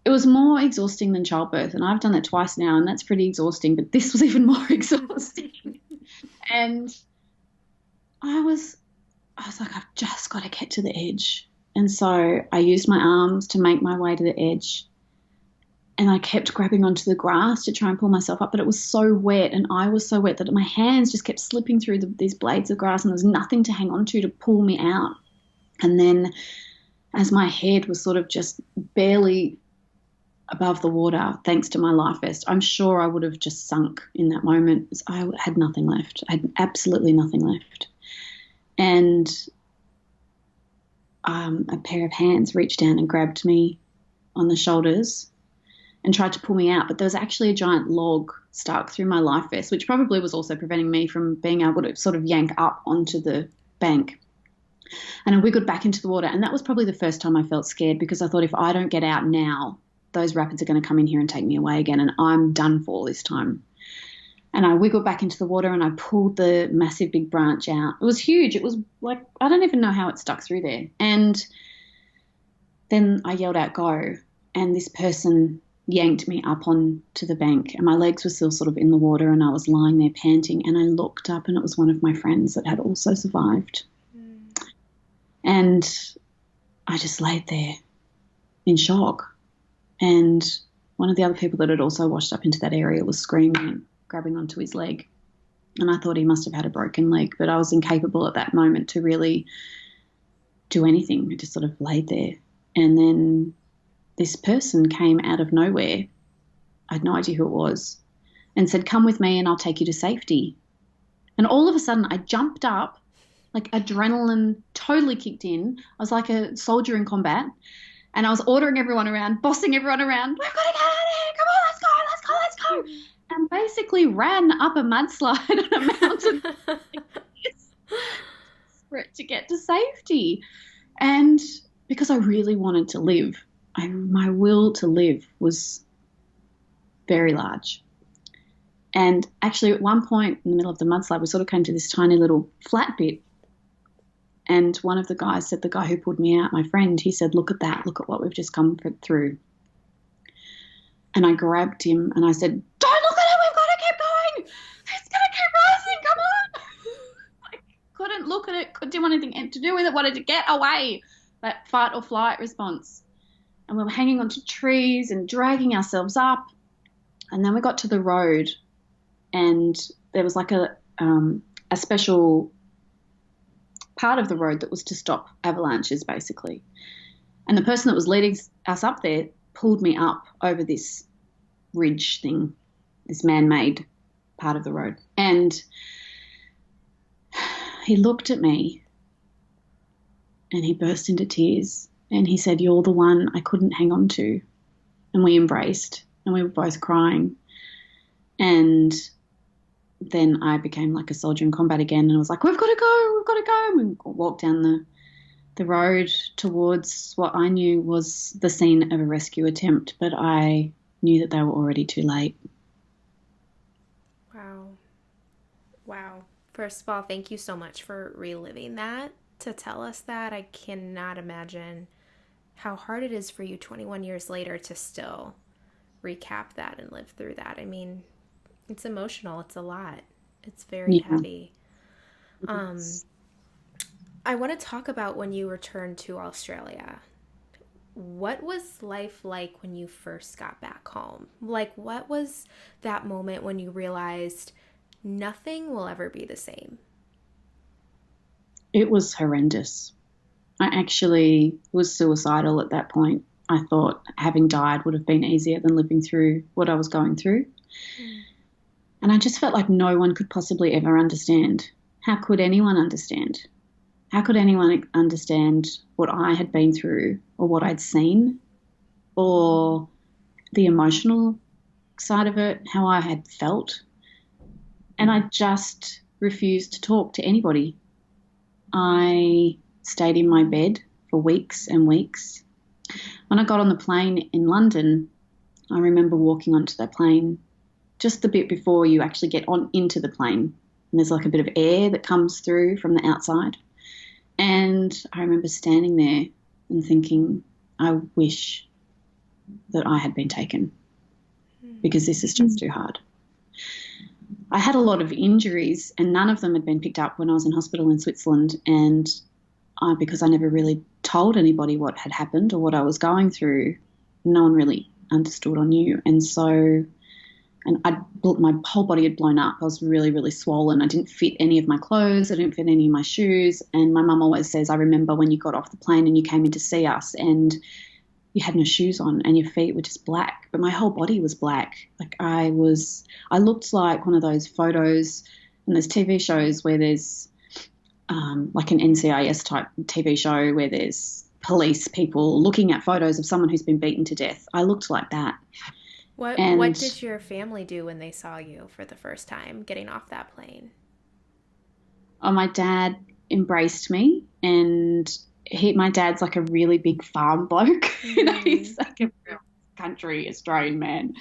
it was more exhausting than childbirth, and I've done that twice now, and that's pretty exhausting. But this was even more exhausting, and I was I was like, I've just got to get to the edge. And so I used my arms to make my way to the edge. And I kept grabbing onto the grass to try and pull myself up, but it was so wet and I was so wet that my hands just kept slipping through these blades of grass and there was nothing to hang on to pull me out. And then as my head was sort of just barely above the water, thanks to my life vest, I'm sure I would have just sunk in that moment. I had nothing left. I had absolutely nothing left. And a pair of hands reached down and grabbed me on the shoulders and tried to pull me out. But there was actually a giant log stuck through my life vest, which probably was also preventing me from being able to sort of yank up onto the bank. And I wiggled back into the water. And that was probably the first time I felt scared, because I thought, if I don't get out now, those rapids are going to come in here and take me away again, and I'm done for this time. And I wiggled back into the water and I pulled the massive big branch out. It was huge. It was like, I don't even know how it stuck through there. And then I yelled out, go. And this person yanked me up onto the bank, and my legs were still sort of in the water, and I was lying there panting. And I looked up and it was one of my friends that had also survived. And I just laid there in shock. And one of the other people that had also washed up into that area was screaming and grabbing onto his leg. And I thought he must have had a broken leg, but I was incapable at that moment to really do anything. I just sort of laid there. And then this person came out of nowhere. I had no idea who it was, and said, come with me and I'll take you to safety. And all of a sudden I jumped up, like adrenaline totally kicked in. I was like a soldier in combat. And I was ordering everyone around, bossing everyone around. We've got to get out of here. Come on, let's go, let's go, let's go. And basically ran up a mudslide on a mountain for it to get to safety. And because I really wanted to live, my will to live was very large. And actually at one point in the middle of the mudslide, we sort of came to this tiny little flat bit. And one of the guys said, the guy who pulled me out, my friend, he said, look at that, look at what we've just come through. And I grabbed him and I said, don't look at it, we've got to keep going. It's going to keep rising, come on. I couldn't look at it, couldn't do anything to do with it, wanted to get away, that fight or flight response. And we were hanging onto trees and dragging ourselves up. And then we got to the road, and there was like a special part of the road that was to stop avalanches, basically. And the person that was leading us up there pulled me up over this ridge thing, this man-made part of the road. And he looked at me and he burst into tears and he said, you're the one I couldn't hang on to. And we embraced and we were both crying. And then I became like a soldier in combat again, and I was like, we've got to go, we've got to go. And we walked down the road towards what I knew was the scene of a rescue attempt, but I knew that they were already too late. Wow. First of all, thank you so much for reliving that, to tell us that. I cannot imagine how hard it is for you 21 years later to still recap that and live through that. I mean, it's emotional. It's a lot. It's very heavy. I want to talk about when you returned to Australia. What was life like when you first got back home? Like, what was that moment when you realized nothing will ever be the same? It was horrendous. I actually was suicidal at that point. I thought having died would have been easier than living through what I was going through. And I just felt like no one could possibly ever understand. How could anyone understand? How could anyone understand what I had been through, or what I'd seen, or the emotional side of it, how I had felt? And I just refused to talk to anybody. I stayed in my bed for weeks and weeks. When I got on the plane in London, I remember walking onto that plane just the bit before you actually get on into the plane. And there's like a bit of air that comes through from the outside. And I remember standing there and thinking, I wish that I had been taken because this is just too hard. I had a lot of injuries and none of them had been picked up when I was in hospital in Switzerland, and because I never really told anybody what had happened or what I was going through, no one really understood or knew. And so, my whole body had blown up. I was really, really swollen. I didn't fit any of my clothes. I didn't fit any of my shoes. And my mum always says, I remember when you got off the plane and you came in to see us and you had no shoes on and your feet were just black, but my whole body was black. Like I looked like one of those photos in those TV shows where there's like an NCIS type TV show where there's police people looking at photos of someone who's been beaten to death. I looked like that. What did your family do when they saw you for the first time getting off that plane? Oh, my dad embraced me, and my dad's like a really big farm bloke. You know, he's like a real country Australian man.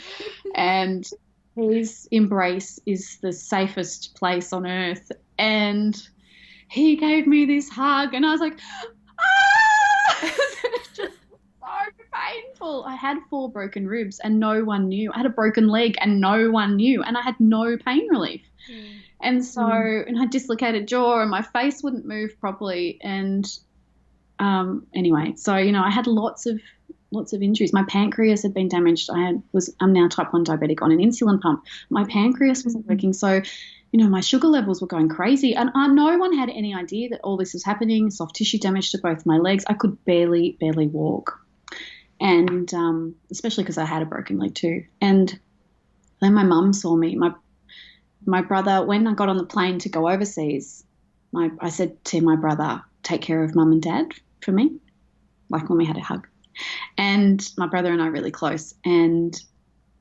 And his embrace is the safest place on earth. And he gave me this hug and I was like, ah! It's just so painful. I had 4 broken ribs and no one knew. I had a broken leg and no one knew. And I had no pain relief. And so, and I had dislocated jaw and my face wouldn't move properly. And anyway, so, you know, I had lots of injuries. My pancreas had been damaged. I'm now type 1 diabetic on an insulin pump. My pancreas wasn't working. So, you know, my sugar levels were going crazy. And no one had any idea that all this was happening. Soft tissue damage to both my legs. I could barely walk. And especially because I had a broken leg too. And then my mum saw me. My brother, when I got on the plane to go overseas, I said to my brother, take care of mum and dad for me, like when we had a hug. And my brother and I are really close. And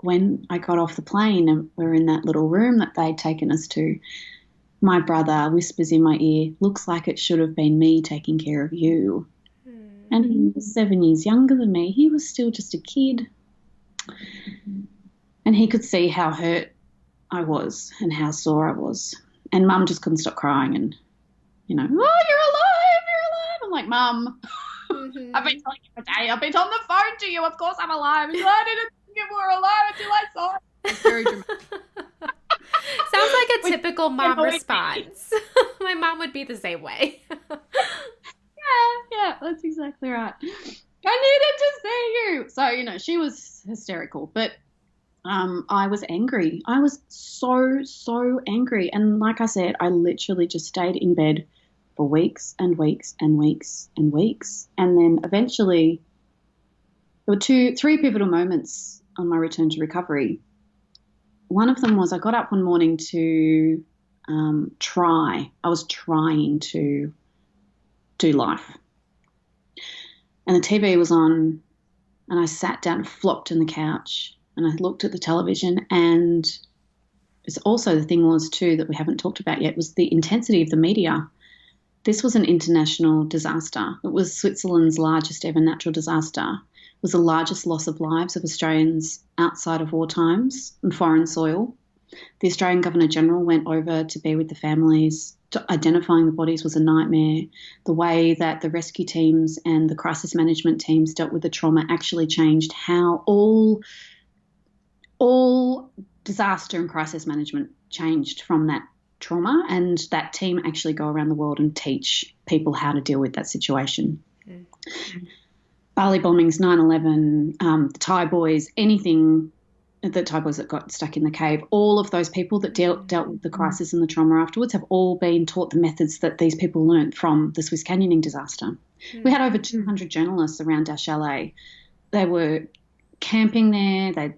when I got off the plane and we were in that little room that they'd taken us to, my brother whispers in my ear, looks like it should have been me taking care of you. And he was 7 years younger than me. He was still just a kid. And he could see how hurt I was and how sore I was. And Mum just couldn't stop crying and, you know, oh, you're alive, you're alive. I'm like, Mum, I've been telling you for days. I've been on the phone to you. Of course I'm alive. And I didn't think you were alive until I saw it. It's very dramatic. Sounds like a typical mom response. My mom would be the same way. Yeah, that's exactly right. I needed to see you. So, you know, she was hysterical, but I was angry. I was so angry. And like I said, I literally just stayed in bed for weeks and weeks and weeks and weeks. And then eventually there were 3 pivotal moments on my return to recovery. One of them was I got up one morning to I was trying to do life. And the TV was on and I sat down, flopped in the couch and I looked at the television, and it's also the thing was too that we haven't talked about yet was the intensity of the media. This was an international disaster. It was Switzerland's largest ever natural disaster. It was the largest loss of lives of Australians outside of war times on foreign soil. The Australian Governor-General went over to be with the families. Identifying the bodies was a nightmare. The way that the rescue teams and the crisis management teams dealt with the trauma actually changed how all disaster and crisis management changed from that trauma, and that team actually go around the world and teach people how to deal with that situation. Bali bombings, 9/11, the Thai boys, anything, the Thai boys that got stuck in the cave, all of those people that dealt with the crisis and the trauma afterwards have all been taught the methods that these people learnt from the Swiss Canyoning disaster. We had over 200 journalists around our chalet. They were camping there.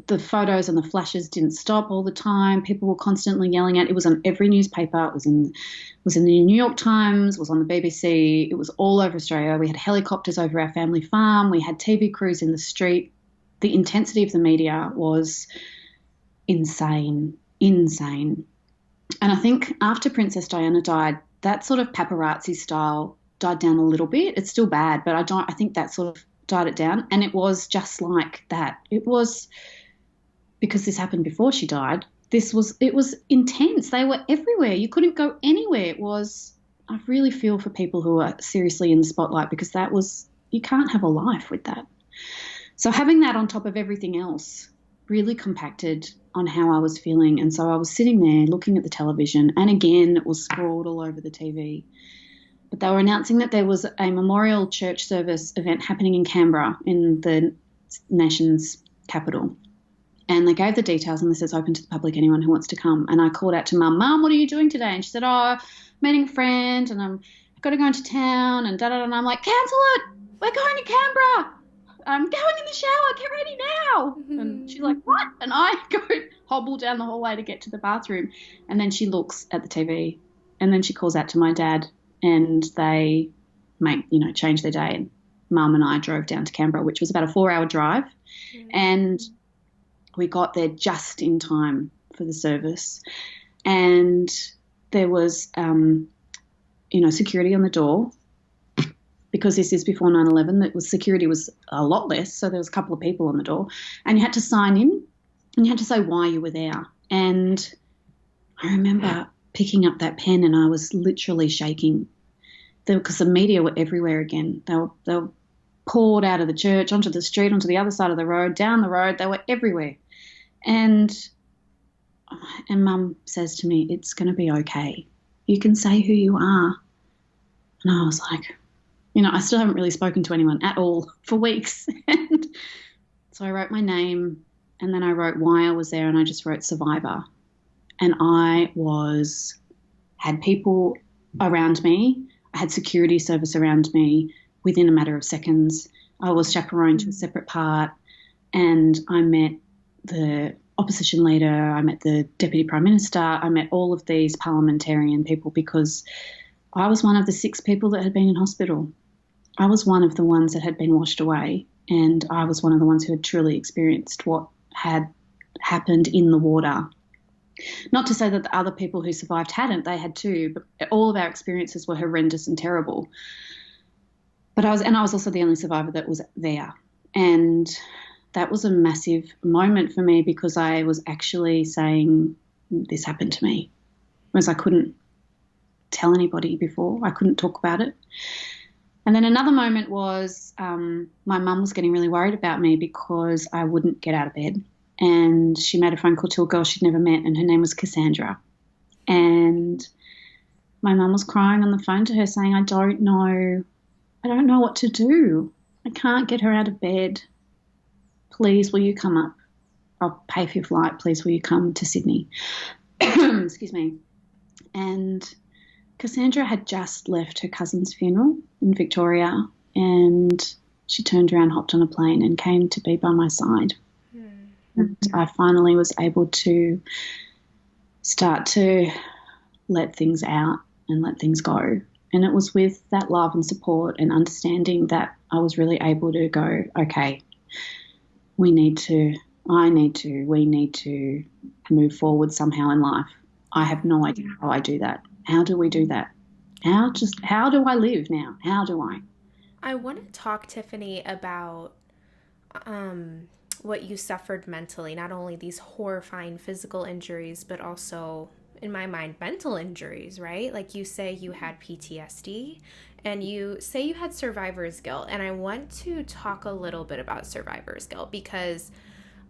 The photos and the flashes didn't stop all the time. People were constantly yelling at. It was on every newspaper. It was in the New York Times. It was on the BBC. It was all over Australia. We had helicopters over our family farm. We had TV crews in the street. The intensity of the media was insane. And I think after Princess Diana died, that sort of paparazzi style died down a little bit. It's still bad, but I think that sort of died it down. And it was just like that. It was because this happened before she died. It was intense. They were everywhere. You couldn't go anywhere. I really feel for people who are seriously in the spotlight, because you can't have a life with that. So having that on top of everything else really compacted on how I was feeling. And so I was sitting there looking at the television, and again, it was sprawled all over the TV. But they were announcing that there was a memorial church service event happening in Canberra, in the nation's capital. And they gave the details, and this is open to the public, anyone who wants to come. And I called out to Mum, Mum, what are you doing today? And she said, oh, meeting a friend, and I've got to go into town, and da-da-da. And I'm like, cancel it. We're going to Canberra. I'm going in the shower. Get ready now. And she's like, what? And I go hobble down the hallway to get to the bathroom. And then she looks at the TV, and then she calls out to my dad, and they change their day. And Mum and I drove down to Canberra, which was about a 4-hour drive. And we got there just in time for the service. And there was, security on the door, because this is before 9/11. Security was a lot less, so there was a couple of people on the door. And you had to sign in, and you had to say why you were there. And I remember picking up that pen, and I was literally shaking because the media were everywhere again. They were poured out of the church, onto the street, onto the other side of the road, down the road. They were everywhere. And Mum says to me, it's going to be okay. You can say who you are. And I was like, I still haven't really spoken to anyone at all for weeks. And so I wrote my name, and then I wrote why I was there, and I just wrote survivor. And I had people around me. I had security service around me within a matter of seconds. I was chaperoned to a separate part, and I met the opposition leader, I met the Deputy Prime Minister, I met all of these parliamentarian people, because I was one of the 6 people that had been in hospital. I was one of the ones that had been washed away, and I was one of the ones who had truly experienced what had happened in the water. Not to say that the other people who survived hadn't, they had too, but all of our experiences were horrendous and terrible. But I was also the only survivor that was there. And that was a massive moment for me, because I was actually saying, this happened to me, whereas I couldn't tell anybody before. I couldn't talk about it. And then another moment was my mum was getting really worried about me because I wouldn't get out of bed. And she made a phone call to a girl she'd never met, and her name was Cassandra. And my mum was crying on the phone to her, saying, I don't know what to do. I can't get her out of bed. Please, will you come up? I'll pay for your flight. Please, will you come to Sydney? Excuse me. And Cassandra had just left her cousin's funeral in Victoria, and she turned around, hopped on a plane, and came to be by my side. And I finally was able to start to let things out and let things go. And it was with that love and support and understanding that I was really able to go, okay, we need to move forward somehow in life. I have no idea how I do that. How do we do that? How do I live now? How do I? I want to talk, Tiffany, about what you suffered mentally, not only these horrifying physical injuries, but also, in my mind, mental injuries, right? Like you say you had PTSD, and you say you had survivor's guilt. And I want to talk a little bit about survivor's guilt, because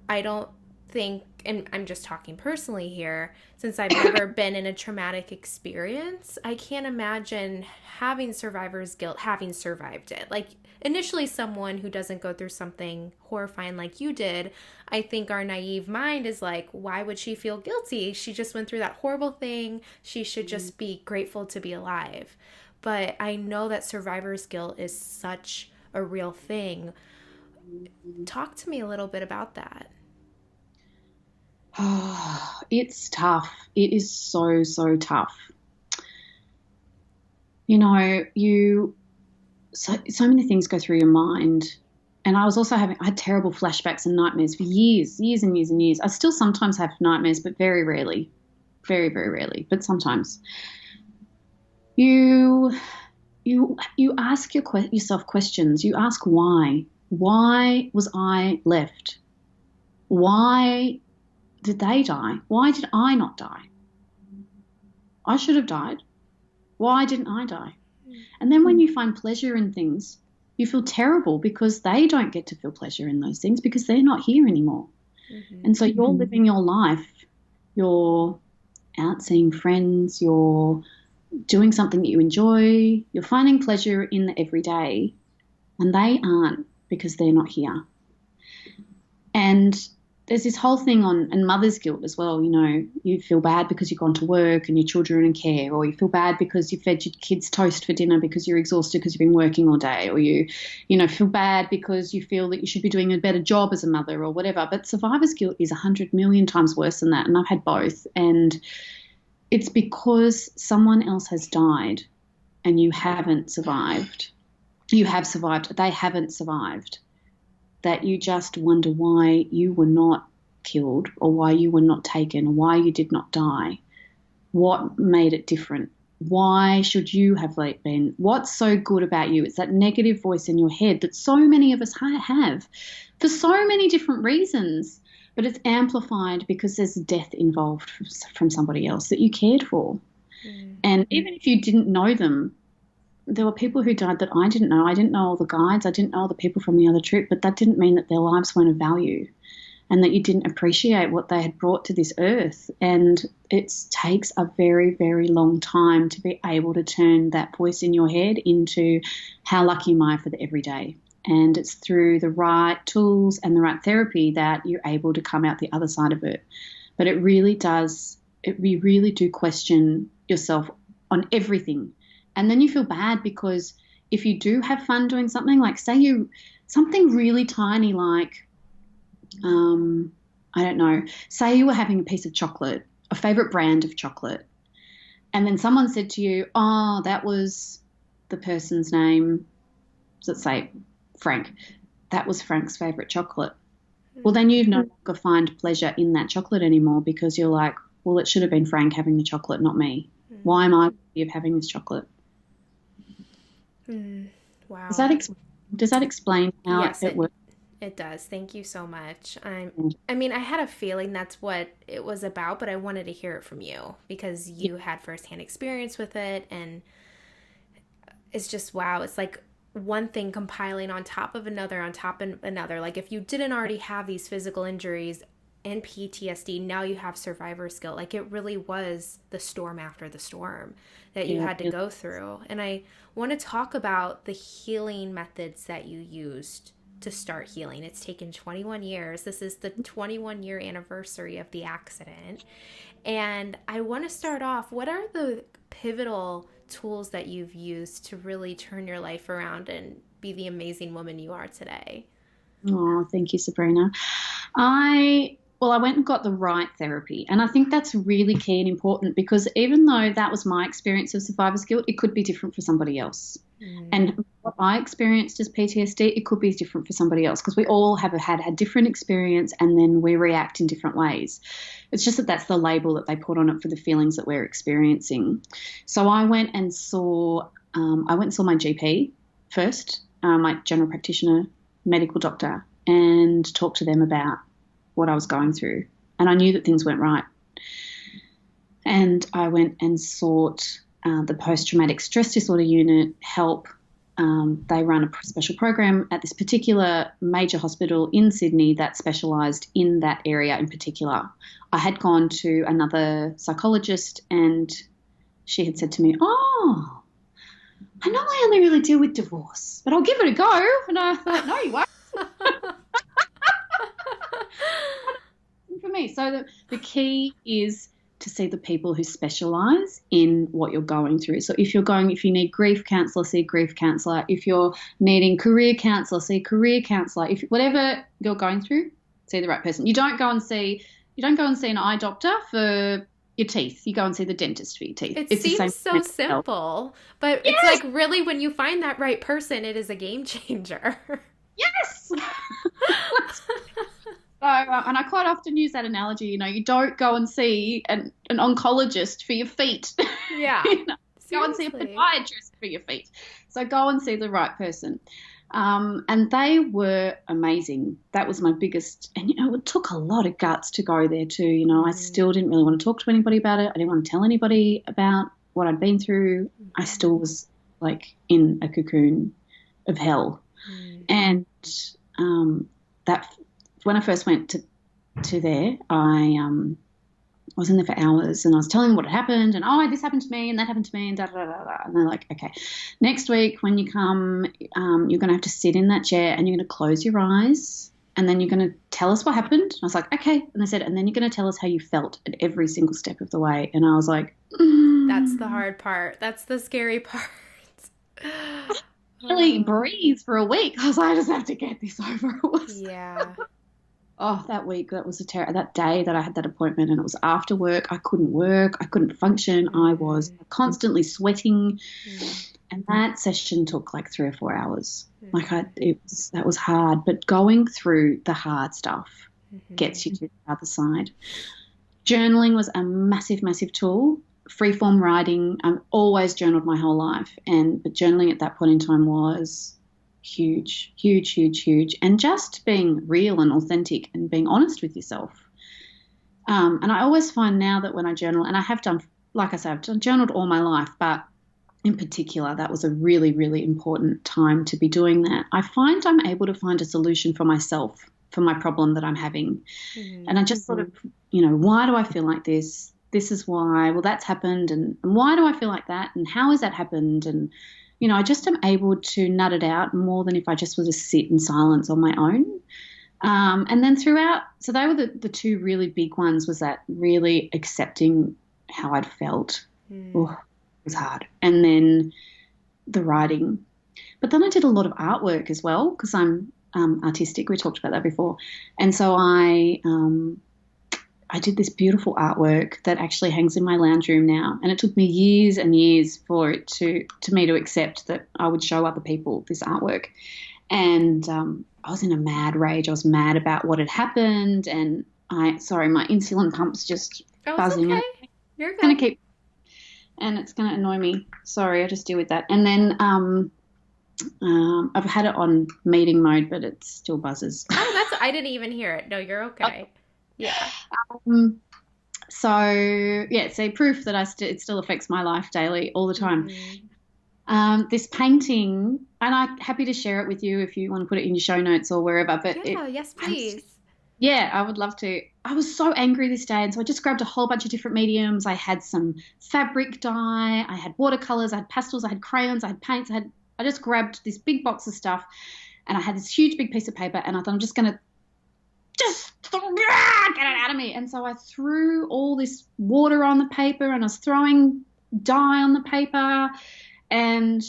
I don't think, and I'm just talking personally here, since I've never been in a traumatic experience, I can't imagine having survivor's guilt, having survived it. Like, initially, someone who doesn't go through something horrifying like you did, I think our naive mind is like, why would she feel guilty? She just went through that horrible thing. She should just be grateful to be alive. But I know that survivor's guilt is such a real thing. Talk to me a little bit about that. Oh, it's tough. It is so, so tough. So many things go through your mind. And I had terrible flashbacks and nightmares for years and years and years. I still sometimes have nightmares, but very rarely, very, very rarely, but sometimes. You ask yourself questions. You ask why. Why was I left? Why did they die? Why did I not die? I should have died. Why didn't I die? And then when you find pleasure in things, you feel terrible because they don't get to feel pleasure in those things because they're not here anymore. Mm-hmm. And so you're living your life, you're out seeing friends, you're doing something that you enjoy, you're finding pleasure in the everyday, and they aren't because they're not here. And there's this whole thing on, and mother's guilt as well. You know, you feel bad because you've gone to work and your children are in care, or you feel bad because you fed your kids toast for dinner because you're exhausted because you've been working all day, or you feel bad because you feel that you should be doing a better job as a mother or whatever. But survivor's guilt is 100 million times worse than that. And I've had both. And it's because someone else has died and you haven't survived. You have survived. They haven't survived. That you just wonder why you were not killed or why you were not taken or why you did not die. What made it different? Why should you have been? What's so good about you? It's that negative voice in your head that so many of us have for so many different reasons, but it's amplified because there's death involved from somebody else that you cared for. Mm. And even if you didn't know them, there were people who died that I didn't know. I didn't know all the guides. I didn't know all the people from the other trip, but that didn't mean that their lives weren't of value and that you didn't appreciate what they had brought to this earth. And it takes a very, very long time to be able to turn that voice in your head into how lucky am I for the everyday. And it's through the right tools and the right therapy that you're able to come out the other side of it. But it really does, you really do question yourself on everything. And then you feel bad because if you do have fun doing something, like something really tiny like, I don't know, say you were having a piece of chocolate, a favorite brand of chocolate, and then someone said to you, oh, that was the person's name, let's say Frank, that was Frank's favorite chocolate. Well, then you no longer find pleasure in that chocolate anymore because you're like, well, it should have been Frank having the chocolate, not me. Why am I worthy of having this chocolate? Wow. Does that explain how it works? It does. Thank you so much. I mean, I had a feeling that's what it was about, but I wanted to hear it from you because you had firsthand experience with it. And it's just, wow. It's like one thing compiling on top of another, on top of another. Like if you didn't already have these physical injuries and PTSD, now you have survivor's guilt. Like it really was the storm after the storm that you had to go through. And I want to talk about the healing methods that you used to start healing. It's taken 21 years. This is the 21-year anniversary of the accident. And I want to start off, what are the pivotal tools that you've used to really turn your life around and be the amazing woman you are today? Oh, thank you, Sabrina. I went and got the right therapy. And I think that's really key and important because even though that was my experience of survivor's guilt, it could be different for somebody else. And what I experienced as PTSD, it could be different for somebody else because we all have had different experience and then we react in different ways. It's just that that's the label that they put on it for the feelings that we're experiencing. So I went and saw my GP first, my general practitioner, medical doctor, and talked to them about what I was going through. And I knew that things weren't right. And I went and sought the post-traumatic stress disorder unit help. They run a special program at this particular major hospital in Sydney that specialised in that area in particular. I had gone to another psychologist and she had said to me, oh, I know I only really deal with divorce, but I'll give it a go. And I thought, no, you won't. For me. So the key is to see the people who specialise in what you're going through. So if you need grief counsellor, see a grief counsellor. If you're needing career counsellor, see a career counsellor. If whatever you're going through, see the right person. You don't go and see an eye doctor for your teeth. You go and see the dentist for your teeth. It seems so simple, but it's like really when you find that right person, it is a game changer. Yes. So, and I quite often use that analogy, you don't go and see an oncologist for your feet. Yeah. Go and see a podiatrist for your feet. So go and see the right person. And they were amazing. That was my biggest, and it took a lot of guts to go there too. I still didn't really want to talk to anybody about it. I didn't want to tell anybody about what I'd been through. I still was like in a cocoon of hell Mm. And that when I first went to there, I was in there for hours, and I was telling them what had happened, and oh, this happened to me, and that happened to me, and da da da da. And they're like, okay, next week when you come, you're going to have to sit in that chair, and you're going to close your eyes, and then you're going to tell us what happened. And I was like, okay. And they said, and then you're going to tell us how you felt at every single step of the way. And I was like, That's the hard part. That's the scary part. Really breathe for a week. I was like, I just have to get this over. Yeah. Oh, that week, that was that day that I had that appointment, and it was after work. I couldn't function. I was constantly sweating, and that session took like 3 or 4 hours. That was hard, but going through the hard stuff gets you to the other side. Journaling was a massive, massive tool. Freeform writing, I've always journaled my whole life, but journaling at that point in time was huge, huge, huge, huge. And just being real and authentic and being honest with yourself. And I always find now that when I journal, and I have done, like I said, I've journaled all my life, but in particular, that was a really, really important time to be doing that. I find I'm able to find a solution for myself, for my problem that I'm having. And I just sort of, why do I feel like this? This is why. Well, that's happened. And why do I feel like that? And how has that happened? And I just am able to nut it out more than if I just were to sit in silence on my own. And then throughout, so they were the two really big ones, was that really accepting how I'd felt. Oh, it was hard. And then the writing. But then I did a lot of artwork as well, because I'm artistic. We talked about that before. And so I did this beautiful artwork that actually hangs in my lounge room now, and it took me years and years for it to me to accept that I would show other people this artwork. And I was in a mad rage. I was mad about what had happened, and my insulin pump's just buzzing. Okay. You're good. It's going to keep, and it's going to annoy me. Sorry, I just deal with that. And then I've had it on meeting mode, but it still buzzes. Oh, I didn't even hear it. No, you're okay. Yeah. So proof that it still affects my life daily, all the time. This painting, and I'm happy to share it with you if you want to put it in your show notes or wherever. But yes, please. I would love to. I was so angry this day, and so I just grabbed a whole bunch of different mediums. I had some fabric dye, I had watercolors, I had pastels, I had crayons, I had paints. I just grabbed this big box of stuff, and I had this huge big piece of paper, and I thought I'm just going to get it out of me. And so I threw all this water on the paper, and I was throwing dye on the paper, and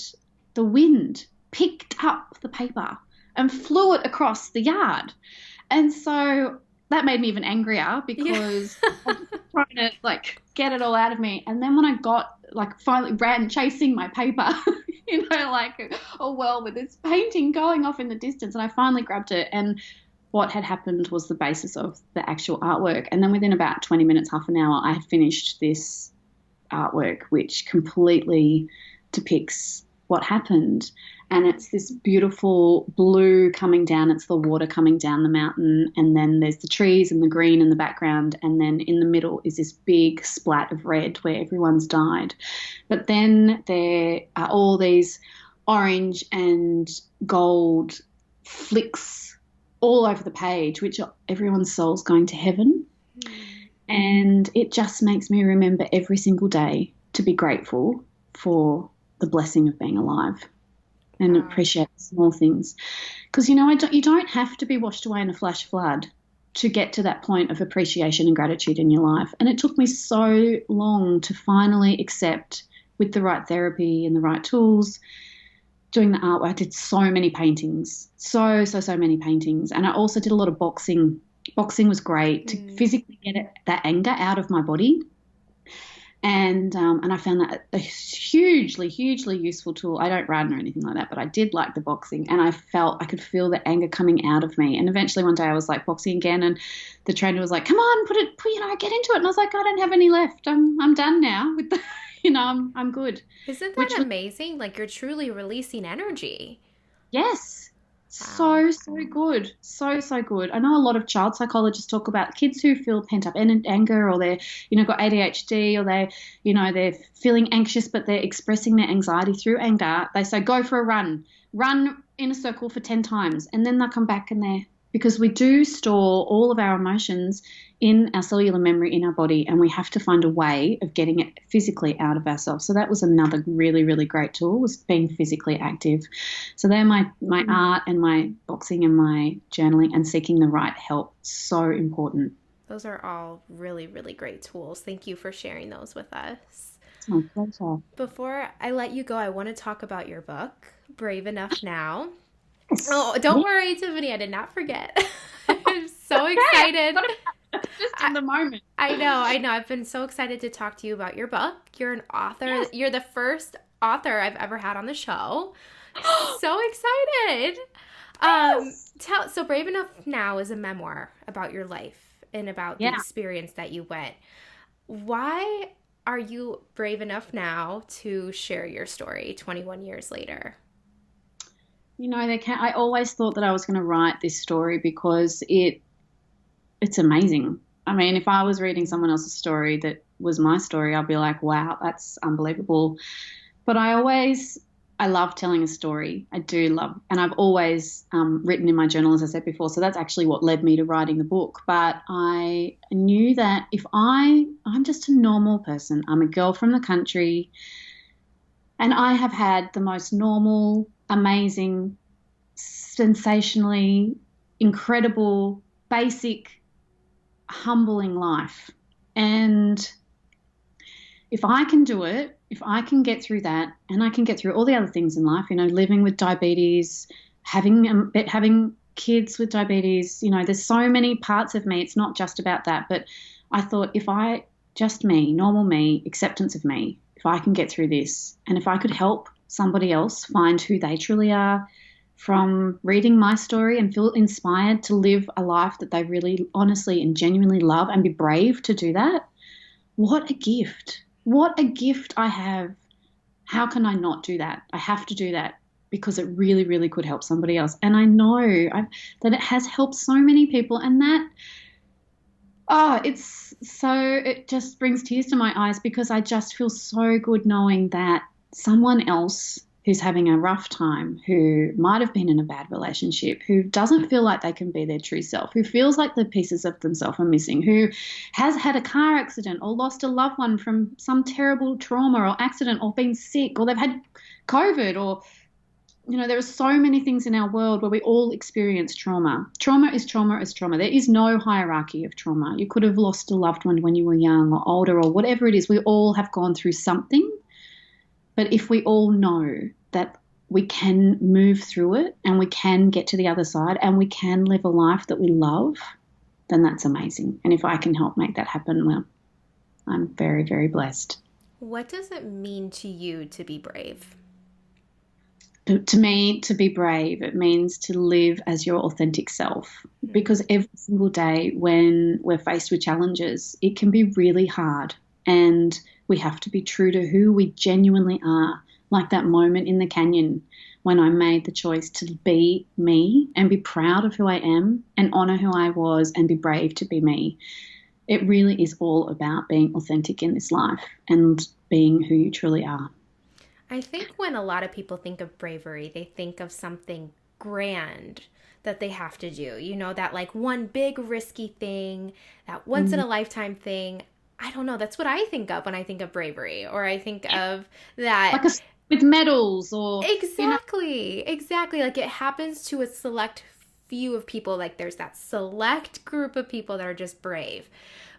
the wind picked up the paper and flew it across the yard. And so that made me even angrier, because I was trying to get it all out of me. And then when I got finally ran chasing my paper, with this painting going off in the distance, and I finally grabbed it, and what had happened was the basis of the actual artwork. And then within about 20 minutes, half an hour, I had finished this artwork, which completely depicts what happened. And it's this beautiful blue coming down. It's the water coming down the mountain. And then there's the trees and the green in the background. And then in the middle is this big splat of red where everyone's died. But then there are all these orange and gold flicks all over the page, which everyone's soul's going to heaven. And it just makes me remember every single day to be grateful for the blessing of being alive and appreciate the small things. Because, you don't have to be washed away in a flash flood to get to that point of appreciation and gratitude in your life. And it took me so long to finally accept, with the right therapy and the right tools, doing the artwork. I did so many paintings, so many paintings. And I also did a lot of boxing. Boxing was great to physically get that anger out of my body. And I found that a hugely, hugely useful tool. I don't run or anything like that, but I did like the boxing, and I could feel the anger coming out of me. And eventually one day I was boxing again, and the trainer was like, come on, get into it. And I was like, I don't have any left. I'm done now with the, I'm good. Isn't that amazing? You're truly releasing energy. Yes. So good. So good. I know a lot of child psychologists talk about kids who feel pent up anger, or they're, got ADHD, or they're feeling anxious, but they're expressing their anxiety through anger. They say, go for a run in a circle for 10 times, and then they'll come back and they're, because we do store all of our emotions in our cellular memory in our body, and we have to find a way of getting it physically out of ourselves. So that was another really, really great tool, was being physically active. So they're my art and my boxing and my journaling and seeking the right help. So important. Those are all really, really great tools. Thank you for sharing those with us. It's my pleasure. Before I let you go, I want to talk about your book, Brave Enough Now. Yes. Oh, don't worry, Tiffany. I did not forget. I'm so excited. Just in the moment. I know. I've been so excited to talk to you about your book. You're an author. Yes. You're the first author I've ever had on the show. So excited. Yes. So Brave Enough Now is a memoir about your life and about the experience that you went. Why are you brave enough now to share your story 21 years later? You know, I always thought that I was going to write this story because it's amazing. I mean, if I was reading someone else's story that was my story, I'd be like, wow, that's unbelievable. But I love telling a story. I do love, and I've always written in my journal, as I said before. So that's actually what led me to writing the book. But I knew that if I'm just a normal person, I'm a girl from the country, and I have had the most normal, amazing, sensationally incredible, basic, humbling life. And if I can do it, if I can get through that, and I can get through all the other things in life, you know, living with diabetes, having kids with diabetes, you know, there's so many parts of me. It's not just about that. But I thought, normal me, acceptance of me, if I can get through this, and if I could help somebody else find who they truly are from reading my story and feel inspired to live a life that they really honestly and genuinely love and be brave to do that, what a gift. What a gift I have. How can I not do that? I have to do that because it really, really could help somebody else. And I know that it has helped so many people, and that, it just brings tears to my eyes because I just feel so good knowing that someone else who's having a rough time, who might have been in a bad relationship, who doesn't feel like they can be their true self, who feels like the pieces of themselves are missing, who has had a car accident or lost a loved one from some terrible trauma or accident or been sick or they've had COVID, or, you know, there are so many things in our world where we all experience trauma. Trauma is trauma is trauma. There is no hierarchy of trauma. You could have lost a loved one when you were young or older or whatever it is. We all have gone through something. But if we all know that we can move through it and we can get to the other side and we can live a life that we love, then that's amazing. And if I can help make that happen, well, I'm very, very blessed. What does it mean to you to be brave? To me, to be brave, it means to live as your authentic self. Mm-hmm. Because every single day when we're faced with challenges, it can be really hard. And we have to be true to who we genuinely are, like that moment in the canyon when I made the choice to be me and be proud of who I am and honor who I was and be brave to be me. It really is all about being authentic in this life and being who you truly are. I think when a lot of people think of bravery, they think of something grand that they have to do, you know, that like one big risky thing, that once in a lifetime thing. I don't know. That's what I think of when I think of bravery, or I think of that. Like with medals or. Exactly. You know. Exactly. Like it happens to a select few of people. Like there's that select group of people that are just brave,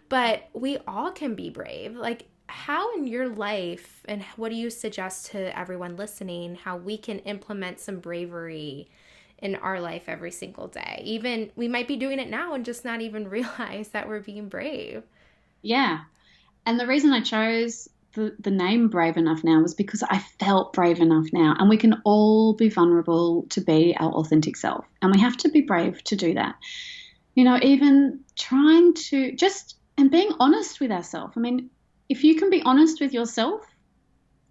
but we all can be brave. Like how in your life, and what do you suggest to everyone listening, how we can implement some bravery in our life every single day? Even we might be doing it now and just not even realize that we're being brave. Yeah. And the reason I chose the name Brave Enough Now was because I felt brave enough now. And we can all be vulnerable to be our authentic self. And we have to be brave to do that. You know, even trying to and being honest with ourselves. I mean, if you can be honest with yourself,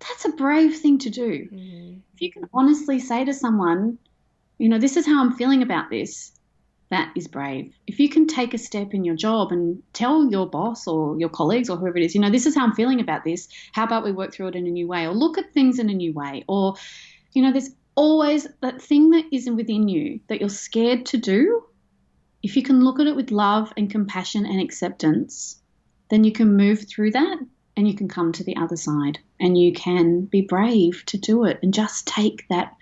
that's a brave thing to do. Mm-hmm. If you can honestly say to someone, you know, this is how I'm feeling about this, that is brave. If you can take a step in your job and tell your boss or your colleagues or whoever it is, you know, this is how I'm feeling about this. How about we work through it in a new way, or look at things in a new way? Or, you know, there's always that thing that isn't within you that you're scared to do, if you can look at it with love and compassion and acceptance, then you can move through that and you can come to the other side and you can be brave to do it and just take that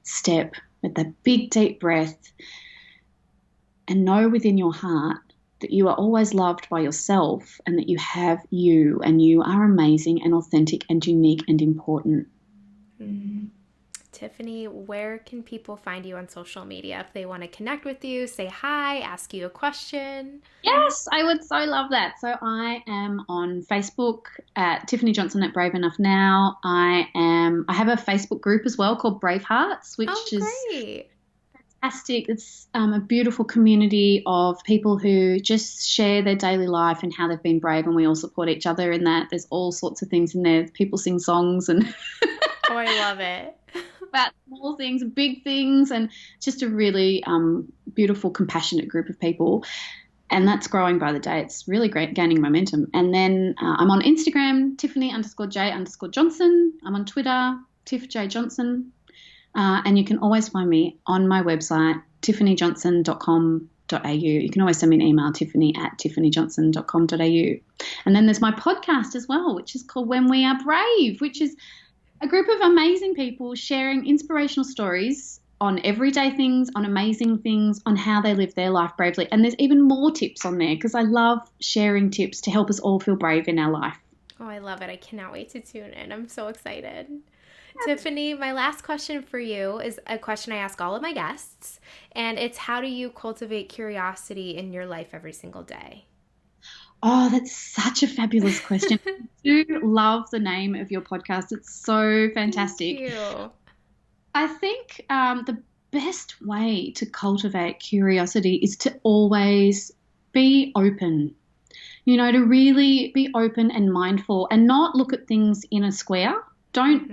step with that big, deep breath and know within your heart that you are always loved by yourself and that you have you and you are amazing and authentic and unique and important. Mm. Tiffany, where can people find you on social media if they want to connect with you, say hi, ask you a question? Yes, I would so love that. So I am on Facebook at Tiffany Johnson at Brave Enough Now. I have a Facebook group as well called Brave Hearts, which Oh, is great. fantastic. It's a beautiful community of people who just share their daily life and how they've been brave, and we all support each other in that. There's all sorts of things in there. People sing songs and Oh, I love it. about small things and big things, and just a really beautiful, compassionate group of people. And that's growing by the day. It's really great, gaining momentum. And then I'm on Instagram, Tiffany_J_Johnson. I'm on Twitter, Tiff J Johnson. And you can always find me on my website, tiffanyjohnson.com.au. You can always send me an email, tiffany@tiffanyjohnson.com.au. And then there's my podcast as well, which is called When We Are Brave, which is a group of amazing people sharing inspirational stories on everyday things, on amazing things, on how they live their life bravely. And there's even more tips on there because I love sharing tips to help us all feel brave in our life. Oh, I love it. I cannot wait to tune in. I'm so excited. Tiffany, my last question for you is a question I ask all of my guests, and it's how do you cultivate curiosity in your life every single day? Oh, that's such a fabulous question. I do love the name of your podcast. It's so fantastic. Thank you. I think the best way to cultivate curiosity is to always be open, to really be open and mindful and not look at things in a square. Don't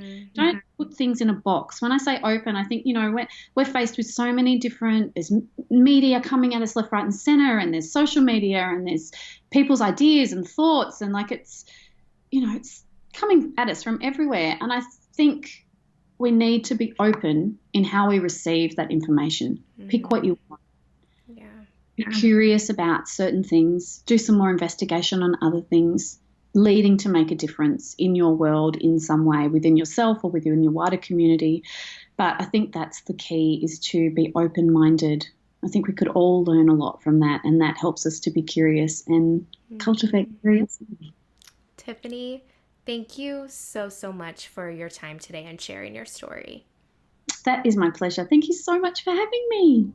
put things in a box. When I say open, I think, we're faced with so many there's media coming at us left, right and center, and there's social media and there's people's ideas and thoughts, and it's coming at us from everywhere. And I think we need to be open in how we receive that information. Pick what you want. Yeah. Be curious about certain things. Do some more investigation on other things, leading to make a difference in your world in some way within yourself or within your wider community. But I think that's the key, is to be open-minded. I think we could all learn a lot from that, and that helps us to be curious and cultivate curiosity. Tiffany, thank you so, so much for your time today and sharing your story. That is my pleasure. Thank you so much for having me.